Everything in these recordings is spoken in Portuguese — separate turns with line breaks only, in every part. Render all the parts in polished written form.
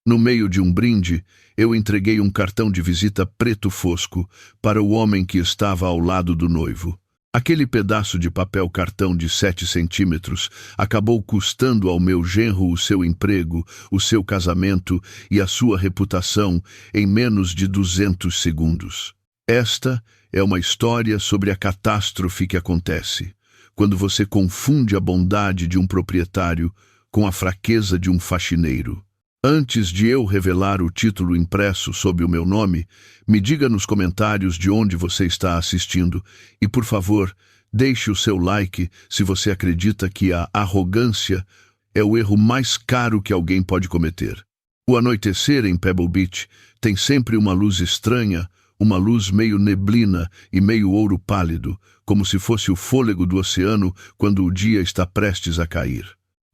No meio de um brinde, eu entreguei um cartão de visita preto fosco para o homem que estava ao lado do noivo. Aquele pedaço de papel cartão de 7 centímetros acabou custando ao meu genro o seu emprego, o seu casamento e a sua reputação em menos de 200 segundos. Esta é uma história sobre a catástrofe que acontece quando você confunde a bondade de um proprietário com a fraqueza de um faxineiro. Antes de eu revelar o título impresso sob o meu nome, me diga nos comentários de onde você está assistindo e, por favor, deixe o seu like se você acredita que a arrogância é o erro mais caro que alguém pode cometer. O anoitecer em Pebble Beach tem sempre uma luz estranha, uma luz meio neblina e meio ouro pálido, como se fosse o fôlego do oceano quando o dia está prestes a cair.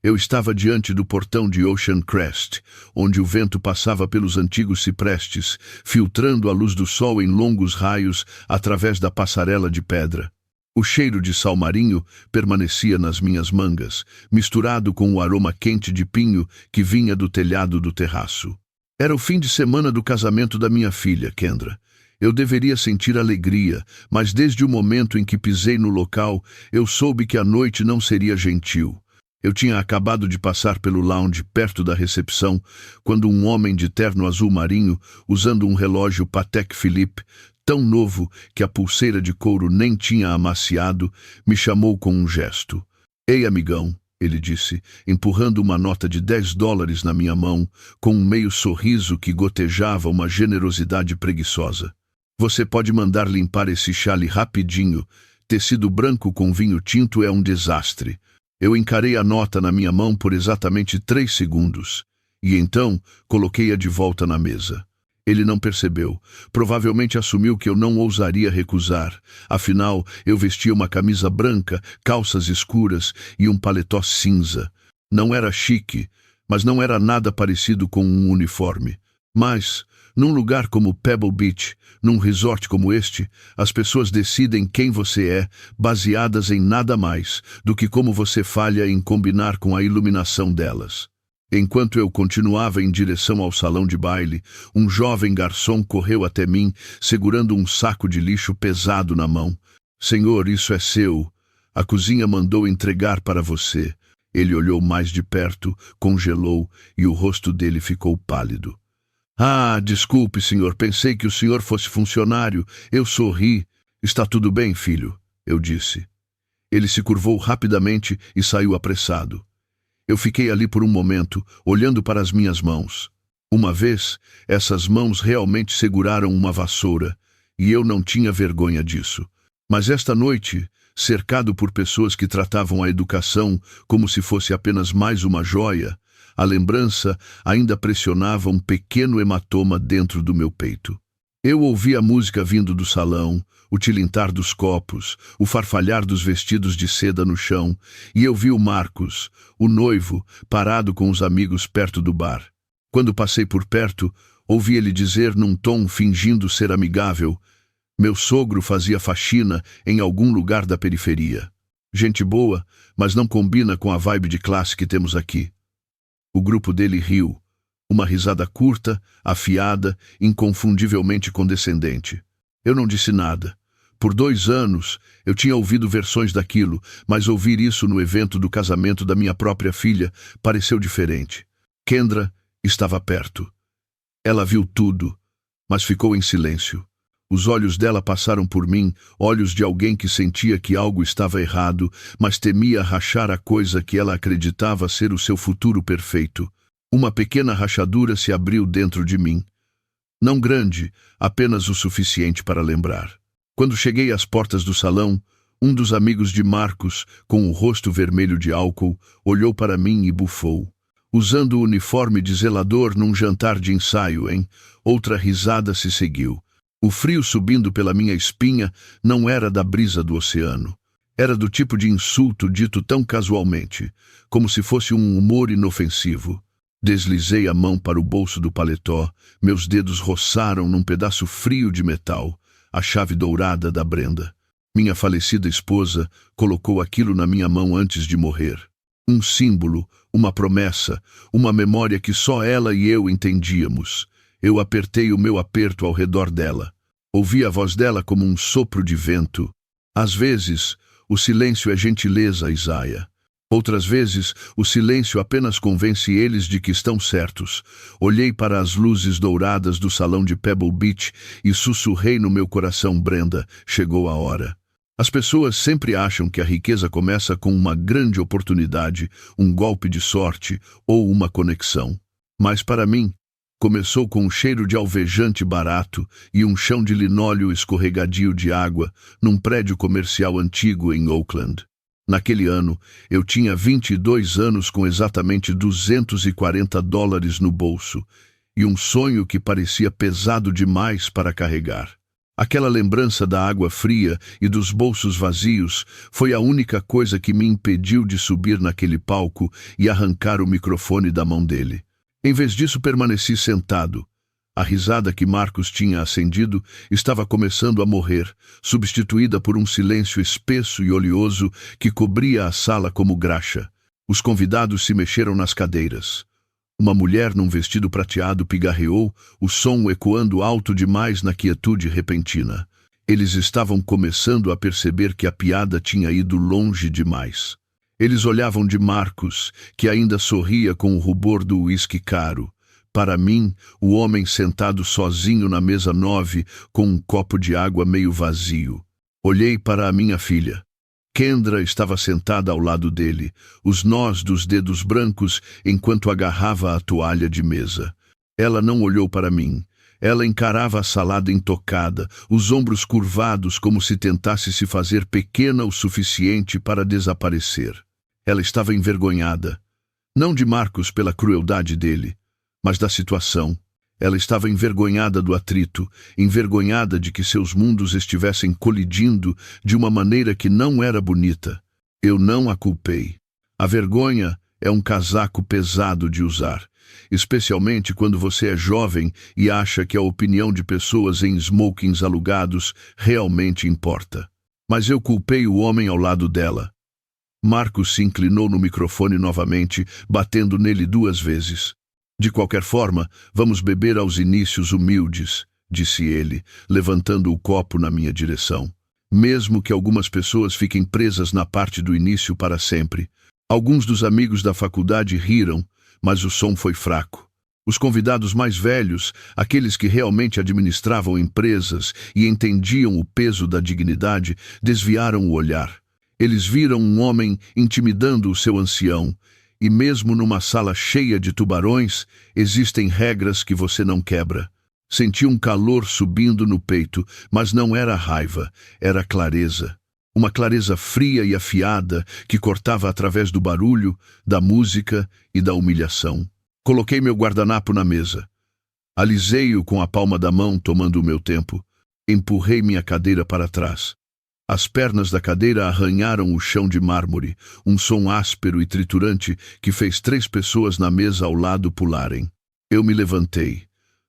Eu estava diante do portão de Ocean Crest, onde o vento passava pelos antigos ciprestes, filtrando a luz do sol em longos raios através da passarela de pedra. O cheiro de sal marinho permanecia nas minhas mangas, misturado com o aroma quente de pinho que vinha do telhado do terraço. Era o fim de semana do casamento da minha filha, Kendra. Eu deveria sentir alegria, mas desde o momento em que pisei no local, eu soube que a noite não seria gentil. Eu tinha acabado de passar pelo lounge perto da recepção, quando um homem de terno azul marinho, usando um relógio Patek Philippe, tão novo que a pulseira de couro nem tinha amaciado, me chamou com um gesto. "Ei, amigão", ele disse, empurrando uma nota de $10 na minha mão, com um meio sorriso que gotejava uma generosidade preguiçosa. "Você pode mandar limpar esse chale rapidinho. Tecido branco com vinho tinto é um desastre." Eu encarei a nota na minha mão por exatamente 3 segundos, e então coloquei-a de volta na mesa. Ele não percebeu. Provavelmente assumiu que eu não ousaria recusar. Afinal, eu vestia uma camisa branca, calças escuras e um paletó cinza. Não era chique, mas não era nada parecido com um uniforme. Mas, num lugar como Pebble Beach, num resort como este, as pessoas decidem quem você é, baseadas em nada mais do que como você falha em combinar com a iluminação delas. Enquanto eu continuava em direção ao salão de baile, um jovem garçom correu até mim, segurando um saco de lixo pesado na mão. "Senhor, isso é seu. A cozinha mandou entregar para você." Ele olhou mais de perto, congelou e o rosto dele ficou pálido. "Ah, desculpe, senhor, pensei que o senhor fosse funcionário." Eu sorri. "Está tudo bem, filho?" eu disse. Ele se curvou rapidamente e saiu apressado. Eu fiquei ali por um momento, olhando para as minhas mãos. Uma vez, essas mãos realmente seguraram uma vassoura, e eu não tinha vergonha disso. Mas esta noite, cercado por pessoas que tratavam a educação como se fosse apenas mais uma joia, a lembrança ainda pressionava um pequeno hematoma dentro do meu peito. Eu ouvi a música vindo do salão, o tilintar dos copos, o farfalhar dos vestidos de seda no chão, e eu vi o Marcos, o noivo, parado com os amigos perto do bar. Quando passei por perto, ouvi ele dizer num tom fingindo ser amigável: "Meu sogro fazia faxina em algum lugar da periferia. Gente boa, mas não combina com a vibe de classe que temos aqui." O grupo dele riu. Uma risada curta, afiada, inconfundivelmente condescendente. Eu não disse nada. Por 2 anos, eu tinha ouvido versões daquilo, mas ouvir isso no evento do casamento da minha própria filha pareceu diferente. Kendra estava perto. Ela viu tudo, mas ficou em silêncio. Os olhos dela passaram por mim, olhos de alguém que sentia que algo estava errado, mas temia rachar a coisa que ela acreditava ser o seu futuro perfeito. Uma pequena rachadura se abriu dentro de mim. Não grande, apenas o suficiente para lembrar. Quando cheguei às portas do salão, um dos amigos de Marcos, com o rosto vermelho de álcool, olhou para mim e bufou. "Usando o uniforme de zelador num jantar de ensaio, hein?" Outra risada se seguiu. O frio subindo pela minha espinha não era da brisa do oceano. Era do tipo de insulto dito tão casualmente, como se fosse um humor inofensivo. Deslizei a mão para o bolso do paletó, meus dedos roçaram num pedaço frio de metal, a chave dourada da Brenda. Minha falecida esposa colocou aquilo na minha mão antes de morrer. Um símbolo, uma promessa, uma memória que só ela e eu entendíamos. Eu apertei o meu aperto ao redor dela. Ouvi a voz dela como um sopro de vento. Às vezes, o silêncio é gentileza, Isaia. Outras vezes, o silêncio apenas convence eles de que estão certos. Olhei para as luzes douradas do salão de Pebble Beach e sussurrei no meu coração: Brenda, chegou a hora. As pessoas sempre acham que a riqueza começa com uma grande oportunidade, um golpe de sorte ou uma conexão. Mas para mim, começou com um cheiro de alvejante barato e um chão de linóleo escorregadio de água num prédio comercial antigo em Oakland. Naquele ano, eu tinha 22 anos com exatamente $240 no bolso e um sonho que parecia pesado demais para carregar. Aquela lembrança da água fria e dos bolsos vazios foi a única coisa que me impediu de subir naquele palco e arrancar o microfone da mão dele. Em vez disso, permaneci sentado. A risada que Marcos tinha acendido estava começando a morrer, substituída por um silêncio espesso e oleoso que cobria a sala como graxa. Os convidados se mexeram nas cadeiras. Uma mulher num vestido prateado pigarreou, o som ecoando alto demais na quietude repentina. Eles estavam começando a perceber que a piada tinha ido longe demais. Eles olhavam de Marcos, que ainda sorria com o rubor do uísque caro. Para mim, o homem sentado sozinho na mesa 9, com um copo de água meio vazio. Olhei para a minha filha. Kendra estava sentada ao lado dele, os nós dos dedos brancos enquanto agarrava a toalha de mesa. Ela não olhou para mim. Ela encarava a salada intocada, os ombros curvados como se tentasse se fazer pequena o suficiente para desaparecer. Ela estava envergonhada. Não de Marcos pela crueldade dele, mas da situação. Ela estava envergonhada do atrito, envergonhada de que seus mundos estivessem colidindo de uma maneira que não era bonita. Eu não a culpei. A vergonha é um casaco pesado de usar, especialmente quando você é jovem e acha que a opinião de pessoas em smokings alugados realmente importa. Mas eu culpei o homem ao lado dela. Marcos se inclinou no microfone novamente, batendo nele 2 vezes. De qualquer forma, vamos beber aos inícios humildes, disse ele, levantando o copo na minha direção. Mesmo que algumas pessoas fiquem presas na parte do início para sempre. Alguns dos amigos da faculdade riram, mas o som foi fraco. Os convidados mais velhos, aqueles que realmente administravam empresas e entendiam o peso da dignidade, desviaram o olhar. Eles viram um homem intimidando o seu ancião, e mesmo numa sala cheia de tubarões, existem regras que você não quebra. Senti um calor subindo no peito, mas não era raiva, era clareza. Uma clareza fria e afiada que cortava através do barulho, da música e da humilhação. Coloquei meu guardanapo na mesa. Alisei-o com a palma da mão, tomando o meu tempo. Empurrei minha cadeira para trás. As pernas da cadeira arranharam o chão de mármore, um som áspero e triturante que fez 3 pessoas na mesa ao lado pularem. Eu me levantei.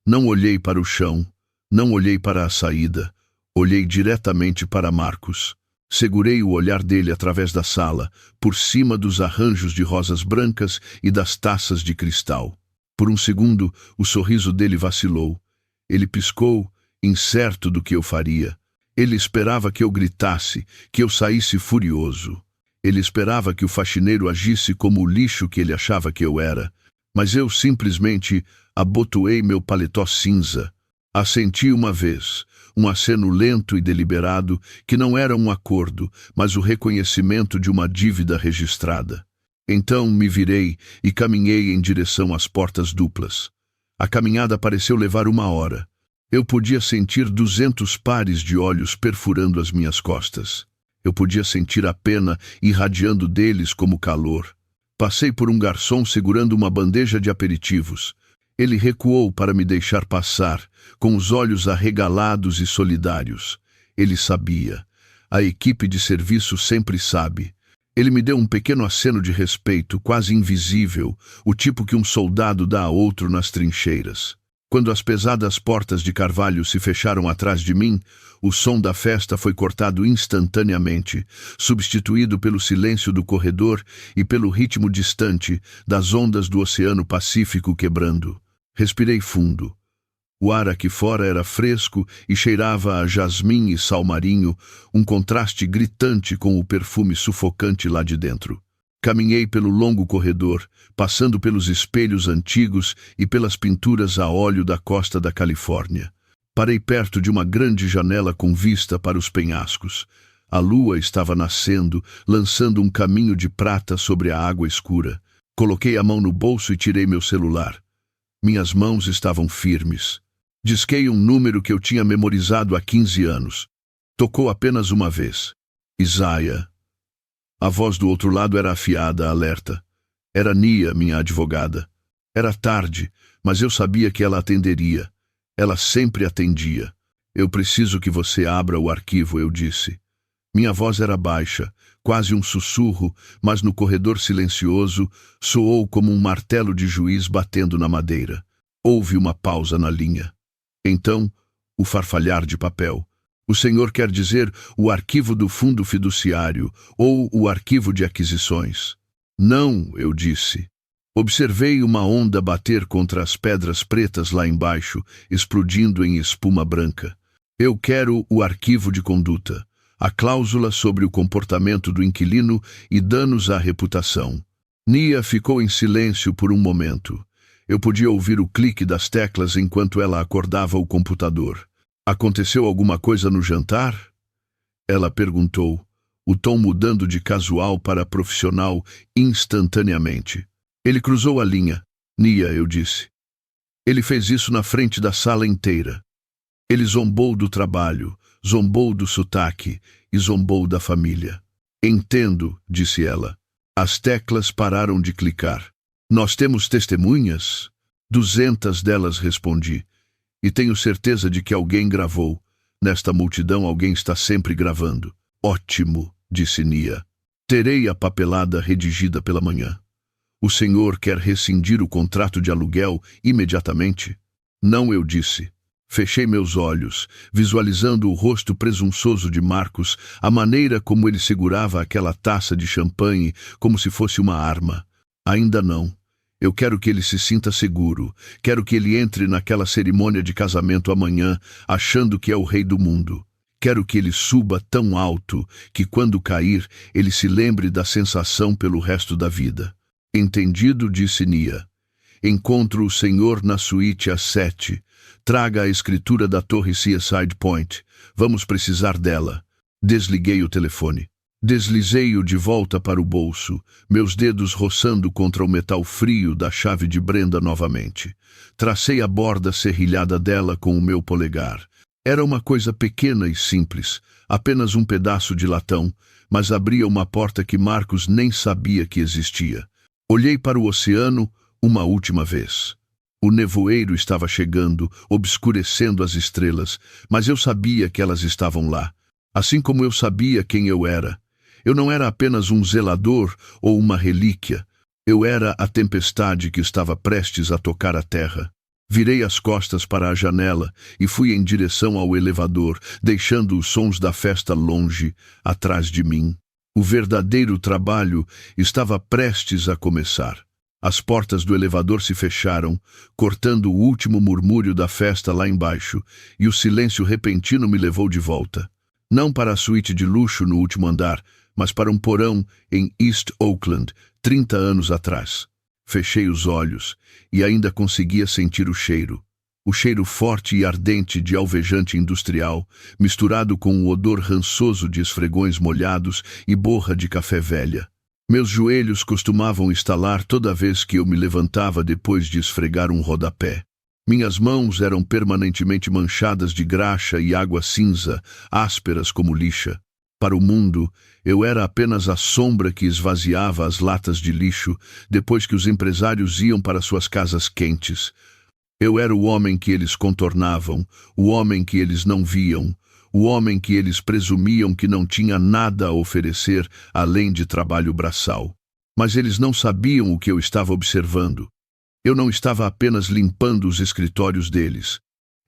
Não olhei para o chão, não olhei para a saída. Olhei diretamente para Marcos. Segurei o olhar dele através da sala, por cima dos arranjos de rosas brancas e das taças de cristal. Por um segundo, o sorriso dele vacilou. Ele piscou, incerto do que eu faria. Ele esperava que eu gritasse, que eu saísse furioso. Ele esperava que o faxineiro agisse como o lixo que ele achava que eu era. Mas eu simplesmente abotoei meu paletó cinza. Assenti uma vez, um aceno lento e deliberado que não era um acordo, mas o reconhecimento de uma dívida registrada. Então me virei e caminhei em direção às portas duplas. A caminhada pareceu levar 1 hora. Eu podia sentir 200 pares de olhos perfurando as minhas costas. Eu podia sentir a pena irradiando deles como calor. Passei por um garçom segurando uma bandeja de aperitivos. Ele recuou para me deixar passar, com os olhos arregalados e solidários. Ele sabia. A equipe de serviço sempre sabe. Ele me deu um pequeno aceno de respeito, quase invisível, o tipo que um soldado dá a outro nas trincheiras. Quando as pesadas portas de carvalho se fecharam atrás de mim, o som da festa foi cortado instantaneamente, substituído pelo silêncio do corredor e pelo ritmo distante das ondas do Oceano Pacífico quebrando. Respirei fundo. O ar aqui fora era fresco e cheirava a jasmim e sal-marinho, um contraste gritante com o perfume sufocante lá de dentro. Caminhei pelo longo corredor, passando pelos espelhos antigos e pelas pinturas a óleo da costa da Califórnia. Parei perto de uma grande janela com vista para os penhascos. A lua estava nascendo, lançando um caminho de prata sobre a água escura. Coloquei a mão no bolso e tirei meu celular. Minhas mãos estavam firmes. Disquei um número que eu tinha memorizado há 15 anos. Tocou apenas uma vez. Isaiah. A voz do outro lado era afiada, alerta. Era Nia, minha advogada. Era tarde, mas eu sabia que ela atenderia. Ela sempre atendia. Eu preciso que você abra o arquivo, eu disse. Minha voz era baixa, quase um sussurro, mas no corredor silencioso soou como um martelo de juiz batendo na madeira. Houve uma pausa na linha. Então, o farfalhar de papel. O senhor quer dizer o arquivo do fundo fiduciário ou o arquivo de aquisições? Não, eu disse. Observei uma onda bater contra as pedras pretas lá embaixo, explodindo em espuma branca. Eu quero o arquivo de conduta, a cláusula sobre o comportamento do inquilino e danos à reputação. Nia ficou em silêncio por um momento. Eu podia ouvir o clique das teclas enquanto ela acordava o computador. Aconteceu alguma coisa no jantar? Ela perguntou, o tom mudando de casual para profissional instantaneamente. Ele cruzou a linha. Nia, eu disse. Ele fez isso na frente da sala inteira. Ele zombou do trabalho, zombou do sotaque e zombou da família. Entendo, disse ela. As teclas pararam de clicar. Nós temos testemunhas? 200 delas, respondi. E tenho certeza de que alguém gravou. Nesta multidão alguém está sempre gravando. Ótimo, disse Nia. Terei a papelada redigida pela manhã. O senhor quer rescindir o contrato de aluguel imediatamente? Não, eu disse. Fechei meus olhos, visualizando o rosto presunçoso de Marcos, a maneira como ele segurava aquela taça de champanhe como se fosse uma arma. Ainda não. Eu quero que ele se sinta seguro. Quero que ele entre naquela cerimônia de casamento amanhã, achando que é o rei do mundo. Quero que ele suba tão alto que, quando cair, ele se lembre da sensação pelo resto da vida. Entendido, disse Nia. Encontro o senhor na suíte às 7. Traga a escritura da torre Seaside Point. Vamos precisar dela. Desliguei o telefone. Deslizei-o de volta para o bolso, meus dedos roçando contra o metal frio da chave de Brenda novamente. Tracei a borda serrilhada dela com o meu polegar. Era uma coisa pequena e simples, apenas um pedaço de latão, mas abria uma porta que Marcos nem sabia que existia. Olhei para o oceano uma última vez. O nevoeiro estava chegando, obscurecendo as estrelas, mas eu sabia que elas estavam lá, assim como eu sabia quem eu era. Eu não era apenas um zelador ou uma relíquia. Eu era a tempestade que estava prestes a tocar a terra. Virei as costas para a janela e fui em direção ao elevador, deixando os sons da festa longe, atrás de mim. O verdadeiro trabalho estava prestes a começar. As portas do elevador se fecharam, cortando o último murmúrio da festa lá embaixo, e o silêncio repentino me levou de volta. Não para a suíte de luxo no último andar, mas para um porão em East Oakland, 30 anos atrás. Fechei os olhos e ainda conseguia sentir o cheiro forte e ardente de alvejante industrial, misturado com o odor rançoso de esfregões molhados e borra de café velha. Meus joelhos costumavam estalar toda vez que eu me levantava depois de esfregar um rodapé. Minhas mãos eram permanentemente manchadas de graxa e água cinza, ásperas como lixa. Para o mundo, eu era apenas a sombra que esvaziava as latas de lixo depois que os empresários iam para suas casas quentes. Eu era o homem que eles contornavam, o homem que eles não viam, o homem que eles presumiam que não tinha nada a oferecer além de trabalho braçal. Mas eles não sabiam o que eu estava observando. Eu não estava apenas limpando os escritórios deles.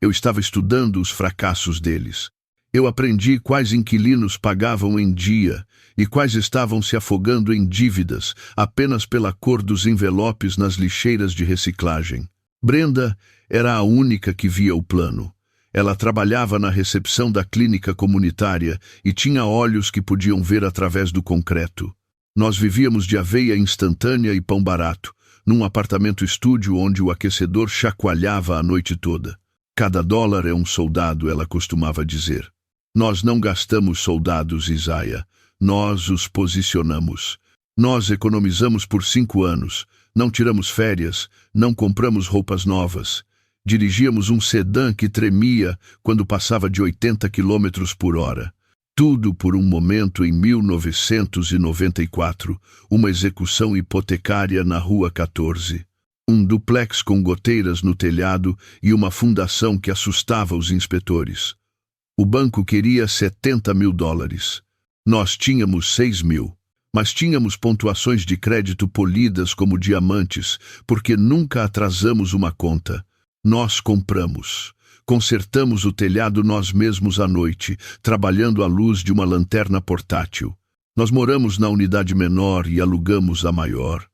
Eu estava estudando os fracassos deles. Eu aprendi quais inquilinos pagavam em dia e quais estavam se afogando em dívidas apenas pela cor dos envelopes nas lixeiras de reciclagem. Brenda era a única que via o plano. Ela trabalhava na recepção da clínica comunitária e tinha olhos que podiam ver através do concreto. Nós vivíamos de aveia instantânea e pão barato, num apartamento-estúdio onde o aquecedor chacoalhava a noite toda. Cada dólar é um soldado, ela costumava dizer. Nós não gastamos soldados, Isaia. Nós os posicionamos. Nós economizamos por 5 anos. Não tiramos férias, não compramos roupas novas. Dirigíamos um sedã que tremia quando passava de 80 quilômetros por hora. Tudo por um momento em 1994, uma execução hipotecária na Rua 14. Um duplex com goteiras no telhado e uma fundação que assustava os inspetores. O banco queria 70 mil dólares. Nós tínhamos 6 mil. Mas tínhamos pontuações de crédito polidas como diamantes, porque nunca atrasamos uma conta. Nós compramos. Consertamos o telhado nós mesmos à noite, trabalhando à luz de uma lanterna portátil. Nós moramos na unidade menor e alugamos a maior.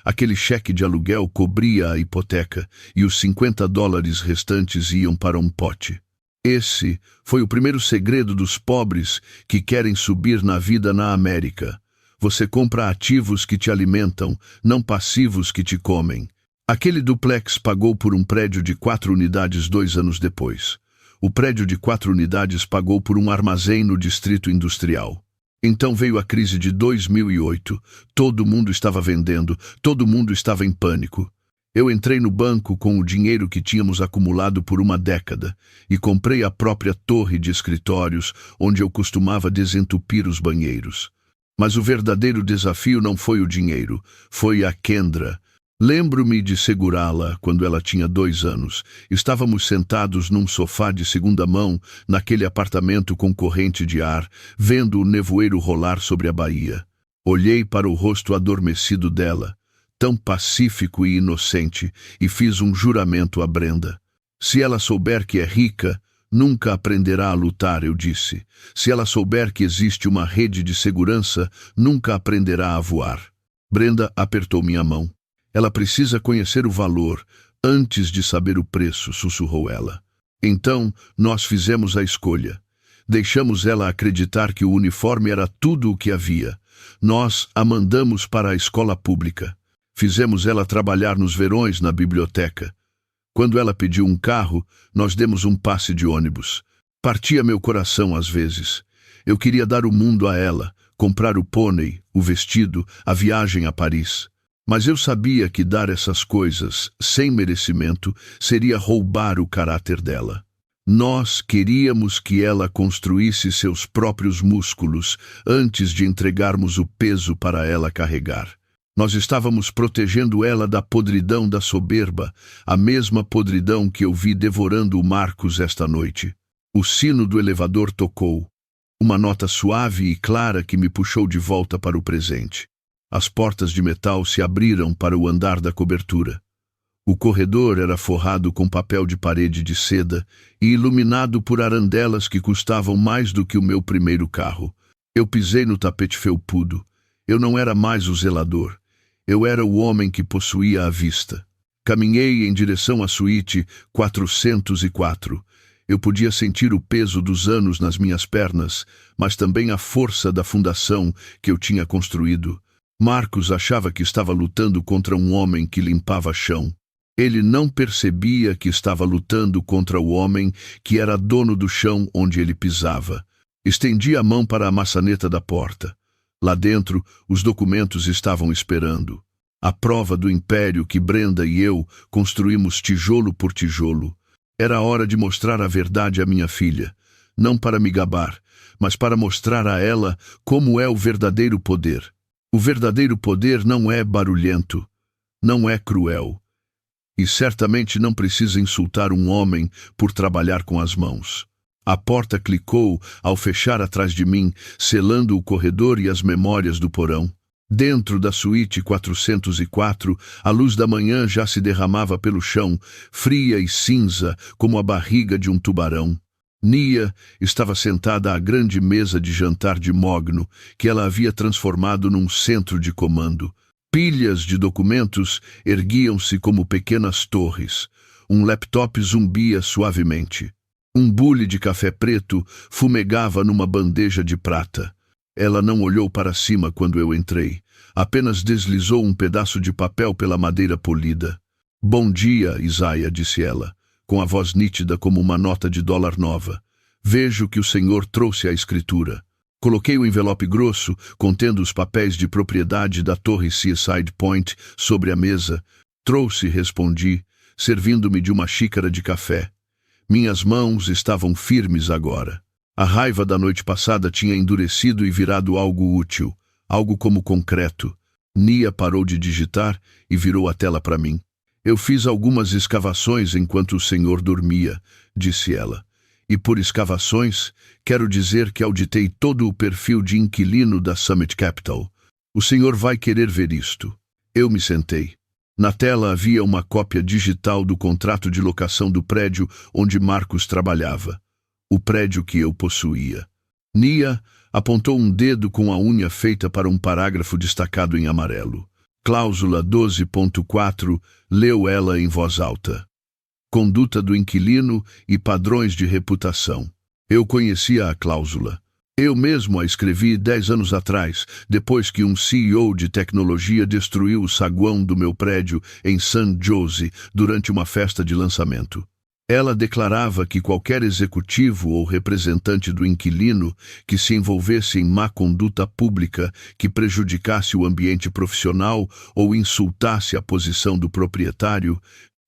Aquele cheque de aluguel cobria a hipoteca e os 50 dólares restantes iam para um pote. Esse foi o primeiro segredo dos pobres que querem subir na vida na América. Você compra ativos que te alimentam, não passivos que te comem. Aquele duplex pagou por um prédio de 4 unidades 2 anos depois. O prédio de 4 unidades pagou por um armazém no distrito industrial. Então veio a crise de 2008. Todo mundo estava vendendo, todo mundo estava em pânico. Eu entrei no banco com o dinheiro que tínhamos acumulado por uma década e comprei a própria torre de escritórios onde eu costumava desentupir os banheiros. Mas o verdadeiro desafio não foi o dinheiro, foi a Kendra. Lembro-me de segurá-la quando ela tinha 2 anos. Estávamos sentados num sofá de segunda mão, naquele apartamento com corrente de ar, vendo o nevoeiro rolar sobre a baía. Olhei para o rosto adormecido dela, tão pacífico e inocente, e fiz um juramento a Brenda. Se ela souber que é rica, nunca aprenderá a lutar, eu disse. Se ela souber que existe uma rede de segurança, nunca aprenderá a voar. Brenda apertou minha mão. Ela precisa conhecer o valor antes de saber o preço, sussurrou ela. Então, nós fizemos a escolha. Deixamos ela acreditar que o uniforme era tudo o que havia. Nós a mandamos para a escola pública. Fizemos ela trabalhar nos verões na biblioteca. Quando ela pediu um carro, nós demos um passe de ônibus. Partia meu coração às vezes. Eu queria dar o mundo a ela, comprar o pônei, o vestido, a viagem a Paris. Mas eu sabia que dar essas coisas, sem merecimento, seria roubar o caráter dela. Nós queríamos que ela construísse seus próprios músculos antes de entregarmos o peso para ela carregar. Nós estávamos protegendo ela da podridão da soberba, a mesma podridão que eu vi devorando o Marcos esta noite. O sino do elevador tocou, uma nota suave e clara que me puxou de volta para o presente. As portas de metal se abriram para o andar da cobertura. O corredor era forrado com papel de parede de seda e iluminado por arandelas que custavam mais do que o meu primeiro carro. Eu pisei no tapete felpudo. Eu não era mais o zelador. Eu era o homem que possuía a vista. Caminhei em direção à suíte 404. Eu podia sentir o peso dos anos nas minhas pernas, mas também a força da fundação que eu tinha construído. Marcos achava que estava lutando contra um homem que limpava chão. Ele não percebia que estava lutando contra o homem que era dono do chão onde ele pisava. Estendi a mão para a maçaneta da porta. Lá dentro, os documentos estavam esperando. A prova do império que Brenda e eu construímos tijolo por tijolo. Era hora de mostrar a verdade à minha filha, não para me gabar, mas para mostrar a ela como é o verdadeiro poder. O verdadeiro poder não é barulhento, não é cruel. E certamente não precisa insultar um homem por trabalhar com as mãos. A porta clicou ao fechar atrás de mim, selando o corredor e as memórias do porão. Dentro da suíte 404, a luz da manhã já se derramava pelo chão, fria e cinza como a barriga de um tubarão. Nia estava sentada à grande mesa de jantar de mogno, que ela havia transformado num centro de comando. Pilhas de documentos erguiam-se como pequenas torres. Um laptop zumbia suavemente. Um bule de café preto fumegava numa bandeja de prata. Ela não olhou para cima quando eu entrei. Apenas deslizou um pedaço de papel pela madeira polida. "Bom dia, Isaiah", disse ela, com a voz nítida como uma nota de dólar nova. "Vejo que o senhor trouxe a escritura." Coloquei o envelope grosso, contendo os papéis de propriedade da torre Seaside Point, sobre a mesa. "Trouxe", respondi, servindo-me de uma xícara de café. Minhas mãos estavam firmes agora. A raiva da noite passada tinha endurecido e virado algo útil, algo como concreto. Nia parou de digitar e virou a tela para mim. "Eu fiz algumas escavações enquanto o senhor dormia", disse ela. "E por escavações, quero dizer que auditei todo o perfil de inquilino da Summit Capital. O senhor vai querer ver isto." Eu me sentei. Na tela havia uma cópia digital do contrato de locação do prédio onde Marcos trabalhava. O prédio que eu possuía. Nia apontou um dedo com a unha feita para um parágrafo destacado em amarelo. "Cláusula 12.4, leu ela em voz alta. "Conduta do inquilino e padrões de reputação." Eu conhecia a cláusula. Eu mesmo a escrevi 10 anos atrás, depois que um CEO de tecnologia destruiu o saguão do meu prédio em San Jose durante uma festa de lançamento. Ela declarava que qualquer executivo ou representante do inquilino que se envolvesse em má conduta pública que prejudicasse o ambiente profissional ou insultasse a posição do proprietário,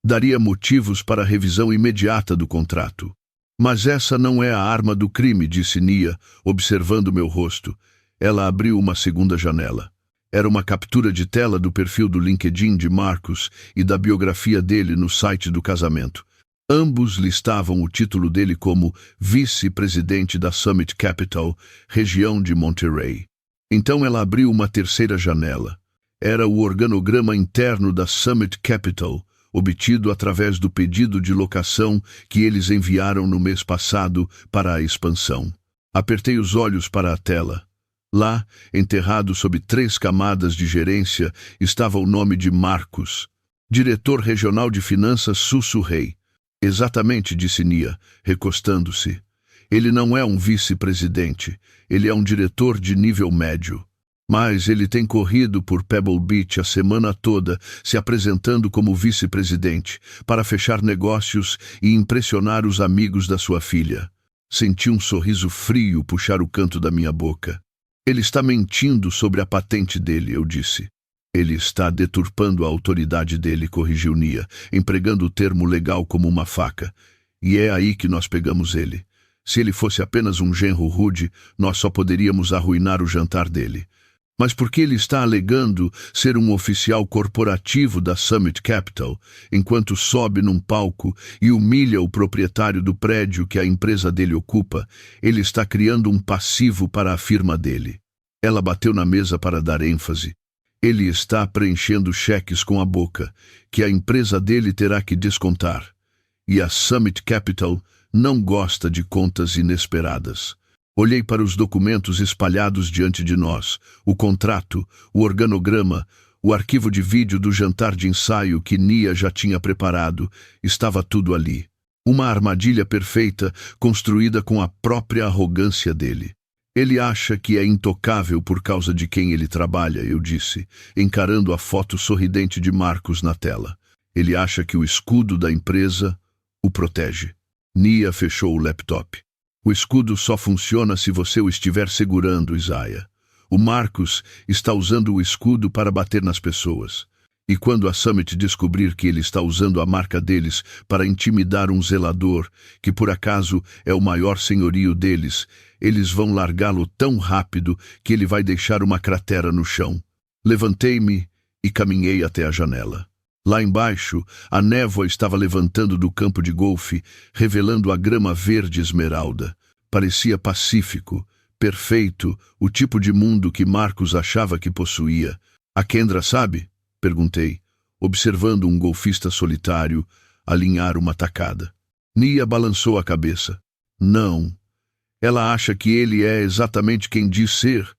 daria motivos para a revisão imediata do contrato. "Mas essa não é a arma do crime", disse Nia, observando meu rosto. Ela abriu uma segunda janela. Era uma captura de tela do perfil do LinkedIn de Marcos e da biografia dele no site do casamento. Ambos listavam o título dele como vice-presidente da Summit Capital, região de Monterey. Então ela abriu uma terceira janela. Era o organograma interno da Summit Capital, obtido através do pedido de locação que eles enviaram no mês passado para a expansão. Apertei os olhos para a tela. Lá, enterrado sob 3 camadas de gerência, estava o nome de Marcos, diretor regional de finanças Sussurrei. "Exatamente", disse Nia, recostando-se. "Ele não é um vice-presidente, ele é um diretor de nível médio. Mas ele tem corrido por Pebble Beach a semana toda, se apresentando como vice-presidente, para fechar negócios e impressionar os amigos da sua filha." Senti um sorriso frio puxar o canto da minha boca. "Ele está mentindo sobre a patente dele", eu disse. "Ele está deturpando a autoridade dele", corrigiu Nia, empregando o termo legal como uma faca. "E é aí que nós pegamos ele. Se ele fosse apenas um genro rude, nós só poderíamos arruinar o jantar dele. Mas por que ele está alegando ser um oficial corporativo da Summit Capital, enquanto sobe num palco e humilha o proprietário do prédio que a empresa dele ocupa? Ele está criando um passivo para a firma dele." Ela bateu na mesa para dar ênfase. "Ele está preenchendo cheques com a boca, que a empresa dele terá que descontar. E a Summit Capital não gosta de contas inesperadas." Olhei para os documentos espalhados diante de nós, o contrato, o organograma, o arquivo de vídeo do jantar de ensaio que Nia já tinha preparado. Estava tudo ali. Uma armadilha perfeita, construída com a própria arrogância dele. "Ele acha que é intocável por causa de quem ele trabalha", eu disse, encarando a foto sorridente de Marcos na tela. "Ele acha que o escudo da empresa o protege." Nia fechou o laptop. "O escudo só funciona se você o estiver segurando, Isaiah. O Marcos está usando o escudo para bater nas pessoas. E quando a Summit descobrir que ele está usando a marca deles para intimidar um zelador, que por acaso é o maior senhorio deles, eles vão largá-lo tão rápido que ele vai deixar uma cratera no chão." Levantei-me e caminhei até a janela. Lá embaixo, a névoa estava levantando do campo de golfe, revelando a grama verde esmeralda. Parecia pacífico, perfeito, o tipo de mundo que Marcos achava que possuía. A Kendra sabe? Perguntei, observando um golfista solitário alinhar uma tacada. Nia balançou a cabeça. Não. Ela acha que ele é exatamente quem diz ser.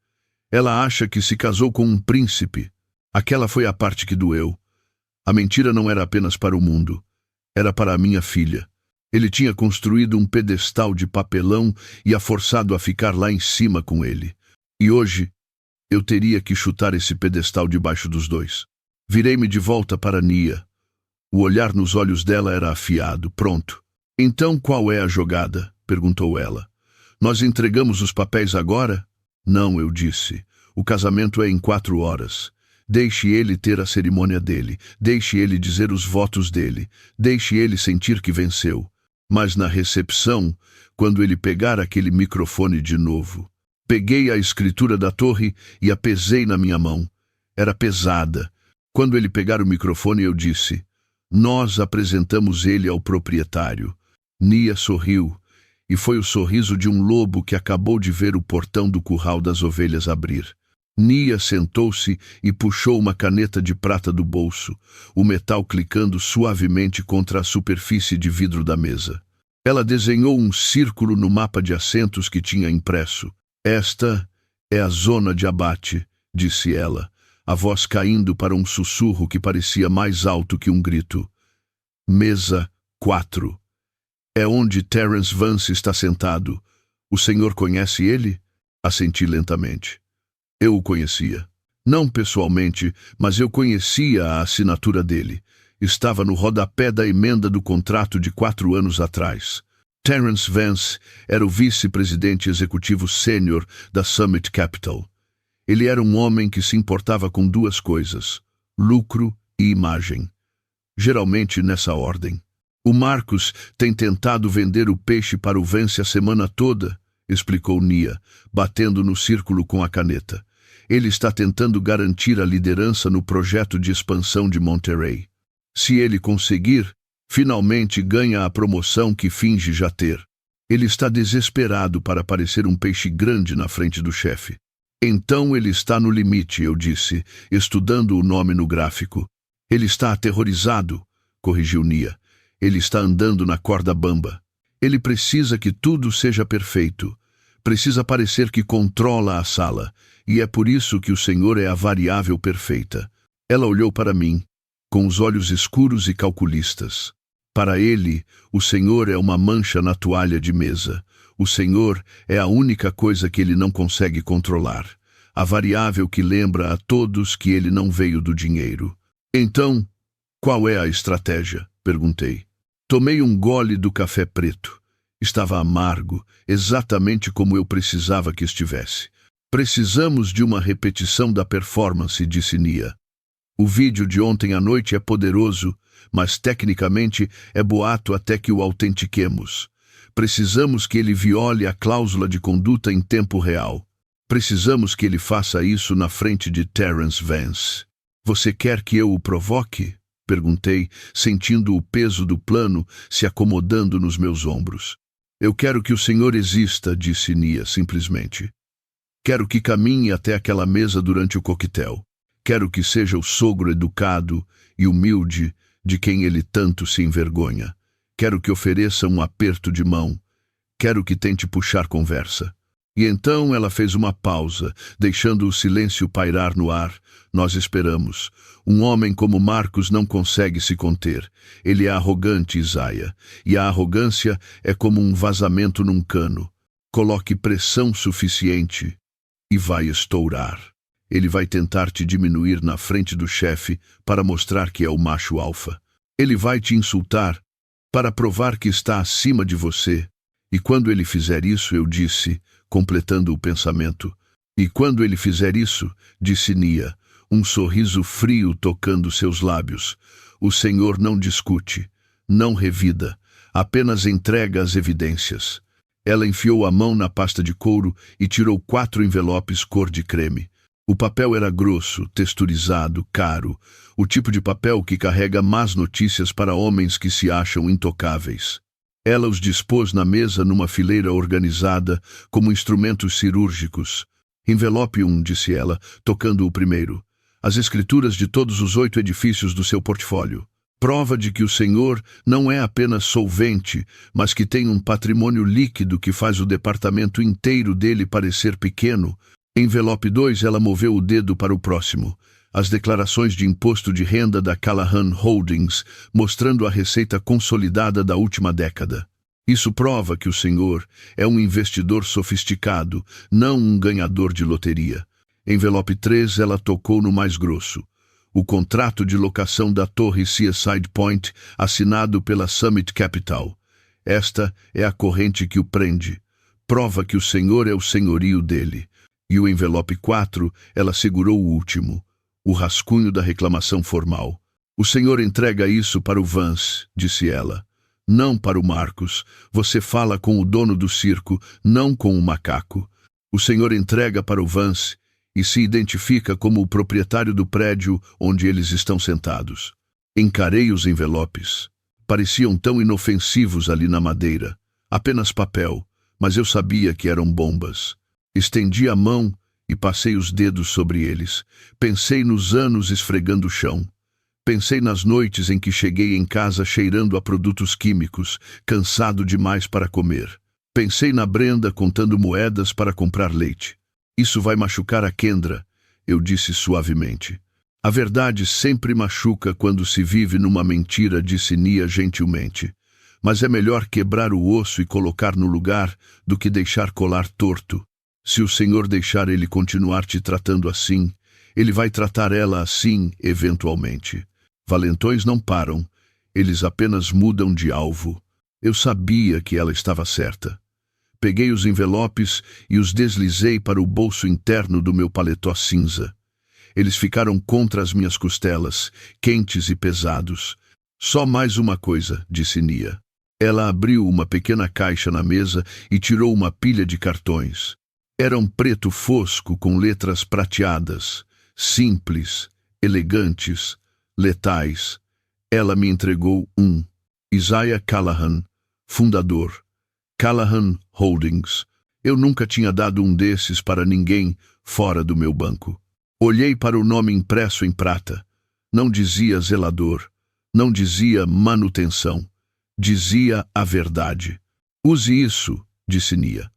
Ela acha que se casou com um príncipe. Aquela foi a parte que doeu. A mentira não era apenas para o mundo. Era para a minha filha. Ele tinha construído um pedestal de papelão e a forçado a ficar lá em cima com ele. E hoje, eu teria que chutar esse pedestal debaixo dos dois. Virei-me de volta para Nia. O olhar nos olhos dela era afiado. Pronto. Então qual é a jogada? Perguntou ela. Nós entregamos os papéis agora? Não, eu disse. O casamento é em 4 horas. Deixe ele ter a cerimônia dele. Deixe ele dizer os votos dele. Deixe ele sentir que venceu. Mas na recepção, quando ele pegar aquele microfone de novo, peguei a escritura da torre e a pesei na minha mão. Era pesada. Quando ele pegar o microfone, eu disse: nós apresentamos ele ao proprietário. Nia sorriu, e foi o sorriso de um lobo que acabou de ver o portão do curral das ovelhas abrir. Nia sentou-se e puxou uma caneta de prata do bolso, o metal clicando suavemente contra a superfície de vidro da mesa. Ela desenhou um círculo no mapa de assentos que tinha impresso. Esta é a zona de abate, disse ela, a voz caindo para um sussurro que parecia mais alto que um grito. Mesa 4. É onde Terence Vance está sentado. O senhor conhece ele? Assenti lentamente. Eu o conhecia. Não pessoalmente, mas eu conhecia a assinatura dele. Estava no rodapé da emenda do contrato de 4 anos atrás. Terence Vance era o vice-presidente executivo sênior da Summit Capital. Ele era um homem que se importava com 2 coisas: lucro e imagem. Geralmente nessa ordem. O Marcos tem tentado vender o peixe para o Vance a semana toda, explicou Nia, batendo no círculo com a caneta. Ele está tentando garantir a liderança no projeto de expansão de Monterey. Se ele conseguir, finalmente ganha a promoção que finge já ter. Ele está desesperado para parecer um peixe grande na frente do chefe. Então ele está no limite, eu disse, estudando o nome no gráfico. Ele está aterrorizado, corrigiu Nia. Ele está andando na corda bamba. Ele precisa que tudo seja perfeito. Precisa parecer que controla a sala. E é por isso que o Senhor é a variável perfeita. Ela olhou para mim, com os olhos escuros e calculistas. Para ele, o Senhor é uma mancha na toalha de mesa. O Senhor é a única coisa que ele não consegue controlar. A variável que lembra a todos que ele não veio do dinheiro. Então, qual é a estratégia? Perguntei. Tomei um gole do café preto. Estava amargo, exatamente como eu precisava que estivesse. Precisamos de uma repetição da performance, disse Nia. O vídeo de ontem à noite é poderoso, mas tecnicamente é boato até que o autentiquemos. Precisamos que ele viole a cláusula de conduta em tempo real. Precisamos que ele faça isso na frente de Terence Vance. Você quer que eu o provoque? Perguntei, sentindo o peso do plano se acomodando nos meus ombros. Eu quero que o senhor exista, disse Nia, simplesmente. Quero que caminhe até aquela mesa durante o coquetel. Quero que seja o sogro educado e humilde de quem ele tanto se envergonha. Quero que ofereça um aperto de mão. Quero que tente puxar conversa. E então ela fez uma pausa, deixando o silêncio pairar no ar. Nós esperamos. Um homem como Marcos não consegue se conter. Ele é arrogante, Isaia. E a arrogância é como um vazamento num cano. Coloque pressão suficiente e vai estourar. Ele vai tentar te diminuir na frente do chefe para mostrar que é o macho alfa. Ele vai te insultar para provar que está acima de você. E quando ele fizer isso, eu disse, completando o pensamento, e quando ele fizer isso, disse Nia, um sorriso frio tocando seus lábios, o Senhor não discute, não revida, apenas entrega as evidências. Ela enfiou a mão na pasta de couro e tirou 4 envelopes cor de creme. O papel era grosso, texturizado, caro, o tipo de papel que carrega más notícias para homens que se acham intocáveis. Ela os dispôs na mesa numa fileira organizada, como instrumentos cirúrgicos. Envelope 1, disse ela, tocando o primeiro. As escrituras de todos os 8 edifícios do seu portfólio. Prova de que o Senhor não é apenas solvente, mas que tem um patrimônio líquido que faz o departamento inteiro dele parecer pequeno. Envelope 2, ela moveu o dedo para o próximo. As declarações de imposto de renda da Callahan Holdings, mostrando a receita consolidada da última década. Isso prova que o senhor é um investidor sofisticado, não um ganhador de loteria. Envelope 3, ela tocou no mais grosso. O contrato de locação da torre Seaside Point, assinado pela Summit Capital. Esta é a corrente que o prende. Prova que o senhor é o senhorio dele. E o envelope 4, ela segurou o último. O rascunho da reclamação formal. O senhor entrega isso para o Vance, disse ela. Não para o Marcos. Você fala com o dono do circo, não com o macaco. O senhor entrega para o Vance e se identifica como o proprietário do prédio onde eles estão sentados. Encarei os envelopes. Pareciam tão inofensivos ali na madeira. Apenas papel, mas eu sabia que eram bombas. Estendi a mão e passei os dedos sobre eles. Pensei nos anos esfregando o chão. Pensei nas noites em que cheguei em casa cheirando a produtos químicos, cansado demais para comer. Pensei na Brenda contando moedas para comprar leite. Isso vai machucar a Kendra, eu disse suavemente. A verdade sempre machuca quando se vive numa mentira, disse Nia gentilmente. Mas é melhor quebrar o osso e colocar no lugar do que deixar colar torto. Se o Senhor deixar ele continuar te tratando assim, ele vai tratar ela assim, eventualmente. Valentões não param, eles apenas mudam de alvo. Eu sabia que ela estava certa. Peguei os envelopes e os deslizei para o bolso interno do meu paletó cinza. Eles ficaram contra as minhas costelas, quentes e pesados. Só mais uma coisa, disse Nia. Ela abriu uma pequena caixa na mesa e tirou uma pilha de cartões. Era um preto fosco com letras prateadas, simples, elegantes, letais. Ela me entregou um. Isaiah Callahan, fundador. Callahan Holdings. Eu nunca tinha dado um desses para ninguém fora do meu banco. Olhei para o nome impresso em prata. Não dizia zelador. Não dizia manutenção. Dizia a verdade. Use isso, disse Nia.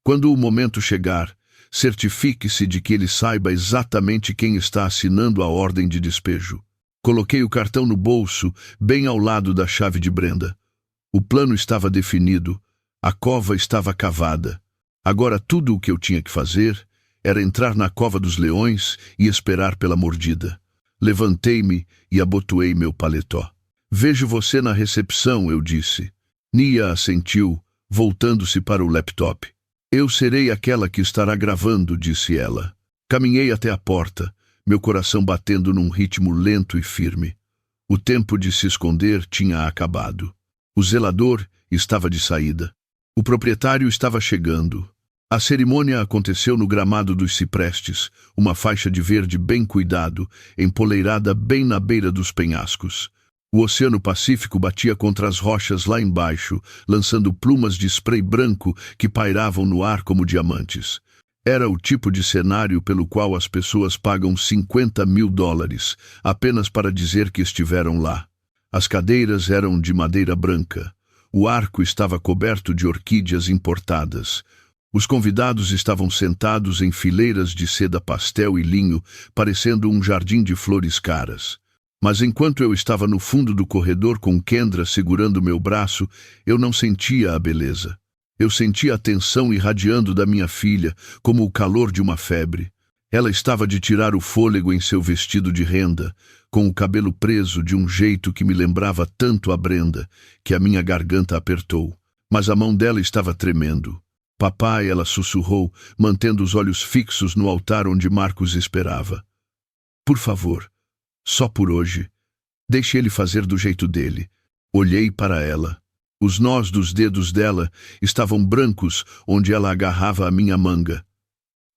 Quando o momento chegar, certifique-se de que ele saiba exatamente quem está assinando a ordem de despejo. Coloquei o cartão no bolso, bem ao lado da chave de Brenda. O plano estava definido, a cova estava cavada. Agora tudo o que eu tinha que fazer era entrar na cova dos leões e esperar pela mordida. Levantei-me e abotoei meu paletó. Vejo você na recepção, eu disse. Nia assentiu, voltando-se para o laptop. Eu serei aquela que estará gravando, disse ela. Caminhei até a porta, meu coração batendo num ritmo lento e firme. O tempo de se esconder tinha acabado. O zelador estava de saída. O proprietário estava chegando. A cerimônia aconteceu no gramado dos ciprestes, uma faixa de verde bem cuidado, empoleirada bem na beira dos penhascos. O Oceano Pacífico batia contra as rochas lá embaixo, lançando plumas de spray branco que pairavam no ar como diamantes. Era o tipo de cenário pelo qual as pessoas pagam $50.000 apenas para dizer que estiveram lá. As cadeiras eram de madeira branca. O arco estava coberto de orquídeas importadas. Os convidados estavam sentados em fileiras de seda pastel e linho, parecendo um jardim de flores caras. Mas enquanto eu estava no fundo do corredor com Kendra segurando meu braço, eu não sentia a beleza. Eu sentia a tensão irradiando da minha filha, como o calor de uma febre. Ela estava de tirar o fôlego em seu vestido de renda, com o cabelo preso de um jeito que me lembrava tanto a Brenda, que a minha garganta apertou. Mas a mão dela estava tremendo. Papai, ela sussurrou, mantendo os olhos fixos no altar onde Marcos esperava. Por favor, só por hoje. Deixe ele fazer do jeito dele. Olhei para ela. Os nós dos dedos dela estavam brancos onde ela agarrava a minha manga.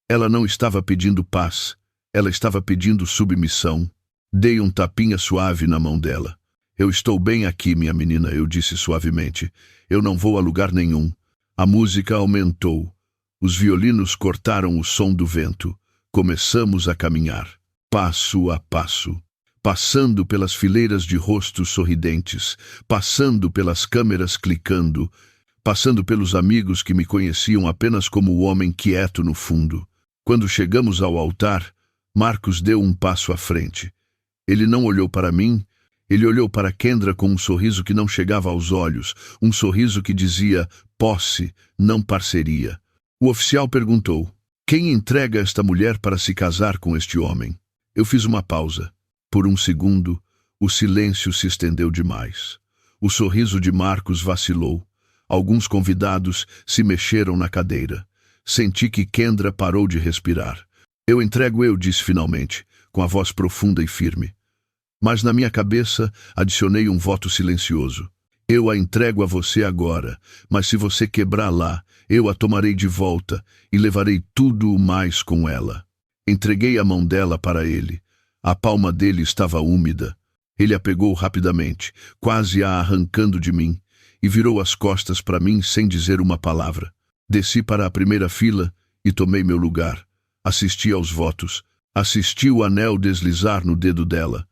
Ela não estava pedindo paz. Ela estava pedindo submissão. Dei um tapinha suave na mão dela. Eu estou bem aqui, minha menina, eu disse suavemente. Eu não vou a lugar nenhum. A música aumentou. Os violinos cortaram o som do vento. Começamos a caminhar, passo a passo, passando pelas fileiras de rostos sorridentes, passando pelas câmeras clicando, passando pelos amigos que me conheciam apenas como o homem quieto no fundo. Quando chegamos ao altar, Marcos deu um passo à frente. Ele não olhou para mim, ele olhou para Kendra com um sorriso que não chegava aos olhos, um sorriso que dizia posse, não parceria. O oficial perguntou: quem entrega esta mulher para se casar com este homem? Eu fiz uma pausa. Por um segundo, o silêncio se estendeu demais. O sorriso de Marcos vacilou. Alguns convidados se mexeram na cadeira. Senti que Kendra parou de respirar. Eu entrego, eu disse finalmente, com a voz profunda e firme. Mas na minha cabeça adicionei um voto silencioso. Eu a entrego a você agora, mas se você quebrar lá, eu a tomarei de volta e levarei tudo o mais com ela. Entreguei a mão dela para ele. A palma dele estava úmida. Ele a pegou rapidamente, quase a arrancando de mim, e virou as costas para mim sem dizer uma palavra. Desci para a primeira fila e tomei meu lugar. Assisti aos votos. Assisti o anel deslizar no dedo dela.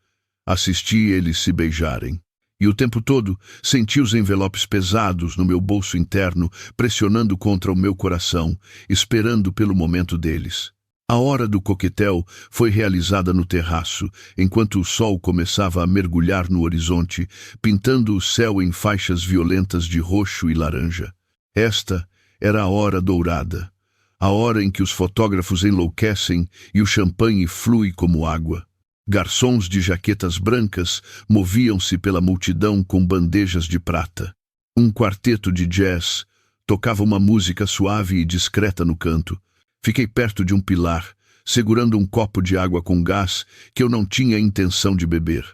Assisti eles se beijarem. E o tempo todo senti os envelopes pesados no meu bolso interno, pressionando contra o meu coração, esperando pelo momento deles. A hora do coquetel foi realizada no terraço, enquanto o sol começava a mergulhar no horizonte, pintando o céu em faixas violentas de roxo e laranja. Esta era a hora dourada, a hora em que os fotógrafos enlouquecem e o champanhe flui como água. Garçons de jaquetas brancas moviam-se pela multidão com bandejas de prata. Um quarteto de jazz tocava uma música suave e discreta no canto. Fiquei perto de um pilar, segurando um copo de água com gás que eu não tinha intenção de beber.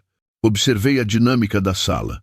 Observei a dinâmica da sala.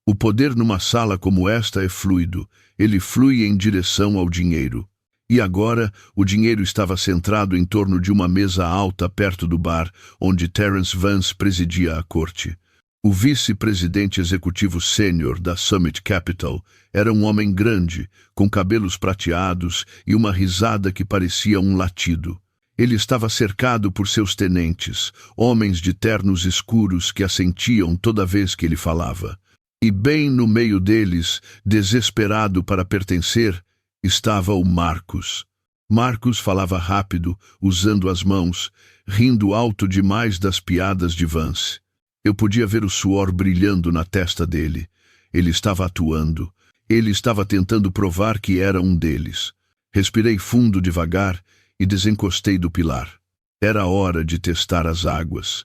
O poder numa sala como esta é fluido. Ele flui em direção ao dinheiro. E agora, o dinheiro estava centrado em torno de uma mesa alta perto do bar, onde Terence Vance presidia a corte. O vice-presidente executivo sênior da Summit Capital era um homem grande, com cabelos prateados e uma risada que parecia um latido. Ele estava cercado por seus tenentes, homens de ternos escuros que assentiam toda vez que ele falava. E bem no meio deles, desesperado para pertencer, estava o Marcos. Marcos falava rápido, usando as mãos, rindo alto demais das piadas de Vance. Eu podia ver o suor brilhando na testa dele. Ele estava atuando. Ele estava tentando provar que era um deles. Respirei fundo devagar e desencostei do pilar. Era hora de testar as águas.